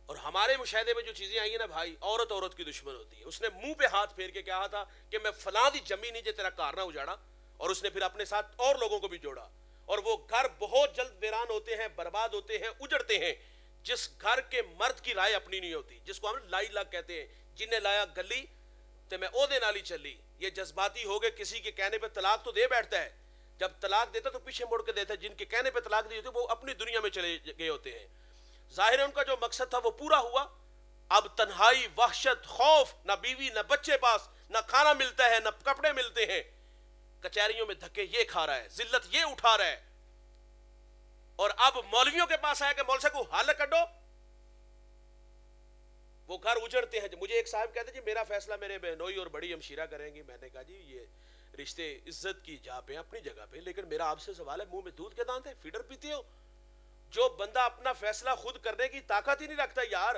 اور ہمارے مشاہدے میں جو چیزیں آئی ہیں نا بھائی, عورت عورت کی دشمن ہوتی ہے. اس نے منہ پہ ہاتھ پھیر کے کہا تھا کہ میں فلاں دی جمی نہیں جو تیرا کار نہ اجاڑا, اور اس نے پھر اپنے ساتھ اور لوگوں کو بھی جوڑا. اور وہ گھر بہت جلد ویران ہوتے ہیں, برباد ہوتے ہیں, اجڑتے ہیں جس گھر کے مرد کی رائے اپنی نہیں ہوتی, جس کو ہم لائی لاگ کہتے ہیں. جنہیں لایا گلی تے میں او دے نالی چلی. یہ جذباتی ہو گئے, کسی کے کہنے پہ طلاق تو دے بیٹھتا ہے, جب طلاق دیتا تو پیچھے مڑ کے دیتا ہے. جن کے کہنے پہ طلاق دی ہوتی ہے وہ اپنی دنیا میں چلے گئے ہوتے ہیں. ظاہر ہے ان کا جو مقصد تھا وہ پورا ہوا. اب تنہائی, وحشت, خوف, نہ بیوی نہ بچے پاس, نہ کھانا ملتا ہے, نہ کپڑے ملتے ہیں, کچہریوں میں دھکے یہ کھا رہا ہے, ذلت یہ اٹھا رہا ہے. اور اب مولویوں کے پاس آیا کہ مول صاحب کو حل کڈو. وہ گھر اجڑتے ہیں. مجھے ایک صاحب کہتے جی میرا فیصلہ میرے بہنوئی اور بڑی ہمشیرہ کریں گی. میں نے کہا جی یہ رشتے عزت کی جا پہ اپنی جگہ پہ, لیکن میرا آپ سے سوال ہے, منہ میں دودھ کے دانت ہے, فیڈر پیتے ہو؟ جو بندہ اپنا فیصلہ خود کرنے کی طاقت ہی نہیں رکھتا یار,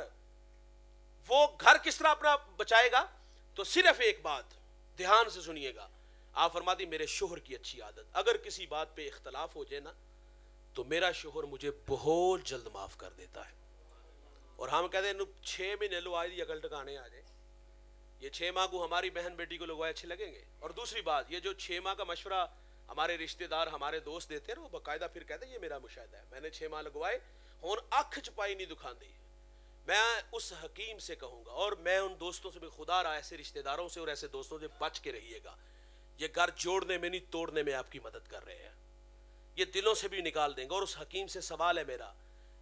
وہ گھر کس طرح اپنا بچائے گا؟ تو صرف ایک بات دھیان سے سنیے گا. آپ فرماتی میرے شوہر کی اچھی عادت, اگر کسی بات پہ اختلاف ہو جائے نا تو میرا شوہر مجھے بہت جلد معاف کر دیتا ہے. اور ہم کہتے ہیں 6 مہینے لو آئے عقل ٹکانے آ جائے. یہ 6 ماہ کو ہماری بہن بیٹی کو لگوائے اچھے لگیں گے. اور دوسری بات, یہ جو 6 ماہ کا مشورہ ہمارے رشتہ دار ہمارے دوست دیتے ہیں, وہ باقاعدہ پھر کہتے ہیں یہ میرا مشاہدہ ہے, میں نے 6 ماہ لگوائے ہون اکھ چپائی نہیں دکھان دی. میں اس حکیم سے کہوں گا, اور میں ان دوستوں سے بھی, خدا رہا ایسے رشتہ داروں سے اور ایسے دوستوں سے بچ کے رہیے گا. یہ گھر جوڑنے میں نہیں توڑنے میں آپ کی مدد کر رہے ہیں, یہ دلوں سے بھی نکال دیں گے. اور اس حکیم سے سوال ہے میرا,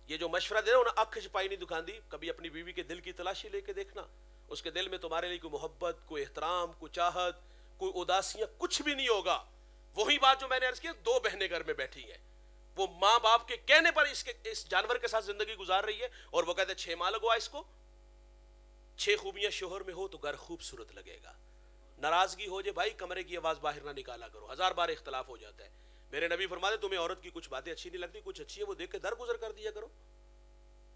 یہ جو مشورہ دے رہا ہوں نا, اکھ چپائی نہیں دکھان دی. کبھی اپنی بیوی کے دل کی تلاشی لے کے دیکھنا, اس کے دل میں تمہارے لیے کوئی محبت, کوئی احترام, کوئی چاہت, کوئی اداسیاں, کچھ بھی نہیں ہوگا. وہی بات جو میں نے عرض کی, 2 بہنیں گھر میں بیٹھی ہیں, وہ ماں باپ کے کہنے پر اس جانور کے ساتھ زندگی گزار رہی ہے, اور وہ کہتے ہیں 6 ماہ لگوا اس کو. 6 خوبیاں شوہر میں ہو تو گھر خوبصورت لگے گا. ناراضگی ہو جائے بھائی, کمرے کی آواز باہر نہ نکالا کرو, 1000 بار اختلاف ہو جاتا ہے. میرے نبی فرماتے تمہیں عورت کی کچھ باتیں اچھی نہیں لگتی, کچھ اچھی ہیں وہ دیکھ کے درگزر کر دیا کرو.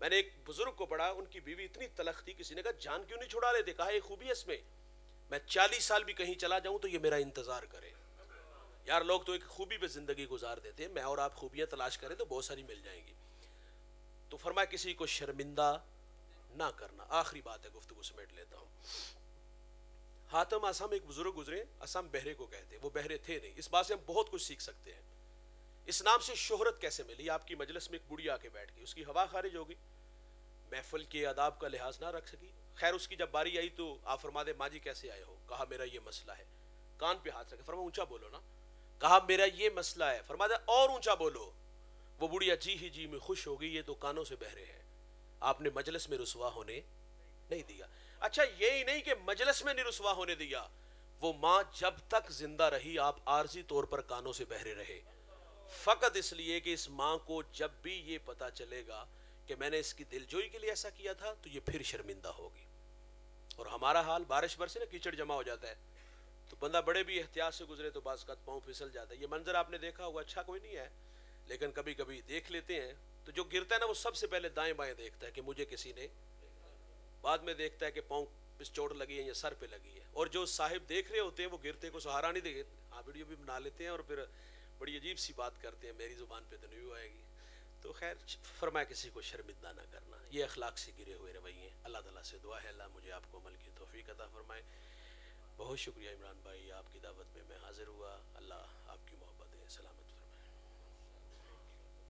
میں نے ایک بزرگ کو پڑھا, ان کی بیوی اتنی تلخ تھی, کسی نے کہا جان کیوں نہیں چھڑا لیتے؟ کہا یہ خوبی ہے اس میں, میں 40 سال بھی کہیں چلا جاؤں تو یہ میرا انتظار کرے. یار لوگ تو ایک خوبی پہ زندگی گزار دیتے ہیں, میں اور آپ خوبیاں تلاش کریں تو بہت ساری مل جائیں گی. تو فرمایا کسی کو شرمندہ نہ کرنا. آخری بات ہے, گفتگو سمیٹ لیتا ہوں. حاتم اسم ایک بزرگ گزرے, اسم بہرے کو کہتے ہیں, وہ بہرے تھے نہیں. اس بات سے ہم بہت کچھ سیکھ سکتے ہیں. اس نام سے شہرت کیسے ملی؟ آپ کی مجلس میں ایک بڑی آ کے بیٹھ گئی, اس کی ہوا خارج ہوگی, محفل کے آداب کا لحاظ نہ رکھ سکی. خیر اس کی جب باری آئی تو آپ فرما دے ماں جی کیسے آئے ہو؟ کہا میرا یہ مسئلہ ہے. کان پہ ہاتھ رکھے, فرما اونچا بولو نا. کہا میرا یہ مسئلہ ہے. فرما دے اور اونچا بولو. وہ بڑھیا جی ہی جی میں خوش ہو گئی, یہ تو کانوں سے بہرے ہیں, آپ نے مجلس میں رسوا ہونے نہیں دیا. اچھا یہی نہیں کہ مجلس میں نہیں رسوا ہونے دیا, وہ ماں جب تک زندہ رہی آپ عارضی طور پر کانوں سے بہرے رہے, فقط اس لیے کہ اس ماں کو جب بھی یہ پتا چلے گا کہ میں نے اس کی دل جوئی کے لیے ایسا کیا تھا تو یہ پھر شرمندہ ہوگی. اور ہمارا حال بارش برسے نا کیچڑ جمع ہو جاتا ہے تو بندہ بڑے بھی احتیاط سے گزرے تو بعض اوقات پاؤں پھسل جاتا ہے. یہ منظر آپ نے دیکھا ہوگا, اچھا کوئی نہیں ہے لیکن کبھی کبھی دیکھ لیتے ہیں. تو جو گرتا ہے نا وہ سب سے پہلے دائیں بائیں دیکھتا ہے کہ مجھے کسی نے, بعد میں دیکھتا ہے کہ پاؤں پہ چوٹ لگی ہے یا سر پہ لگی ہے. اور جو صاحب دیکھ رہے ہوتے ہیں وہ گرتے کو سہارا نہیں دے, ہاں ویڈیو بھی بنا لیتے ہیں اور پھر بڑی عجیب سی بات کرتے ہیں, میری زبان پہ تو نہیں آئے گی. تو خیر فرمایا کسی کو شرمندہ نہ کرنا, یہ اخلاق سے گرے ہوئے رویے. اللہ تعالیٰ سے دعا ہے اللہ مجھے آپ کو عمل کی توفیق عطا فرمائے. بہت شکریہ عمران بھائی, آپ کی دعوت میں میں حاضر ہوا. اللہ آپ کی محبت ہے, سلامت.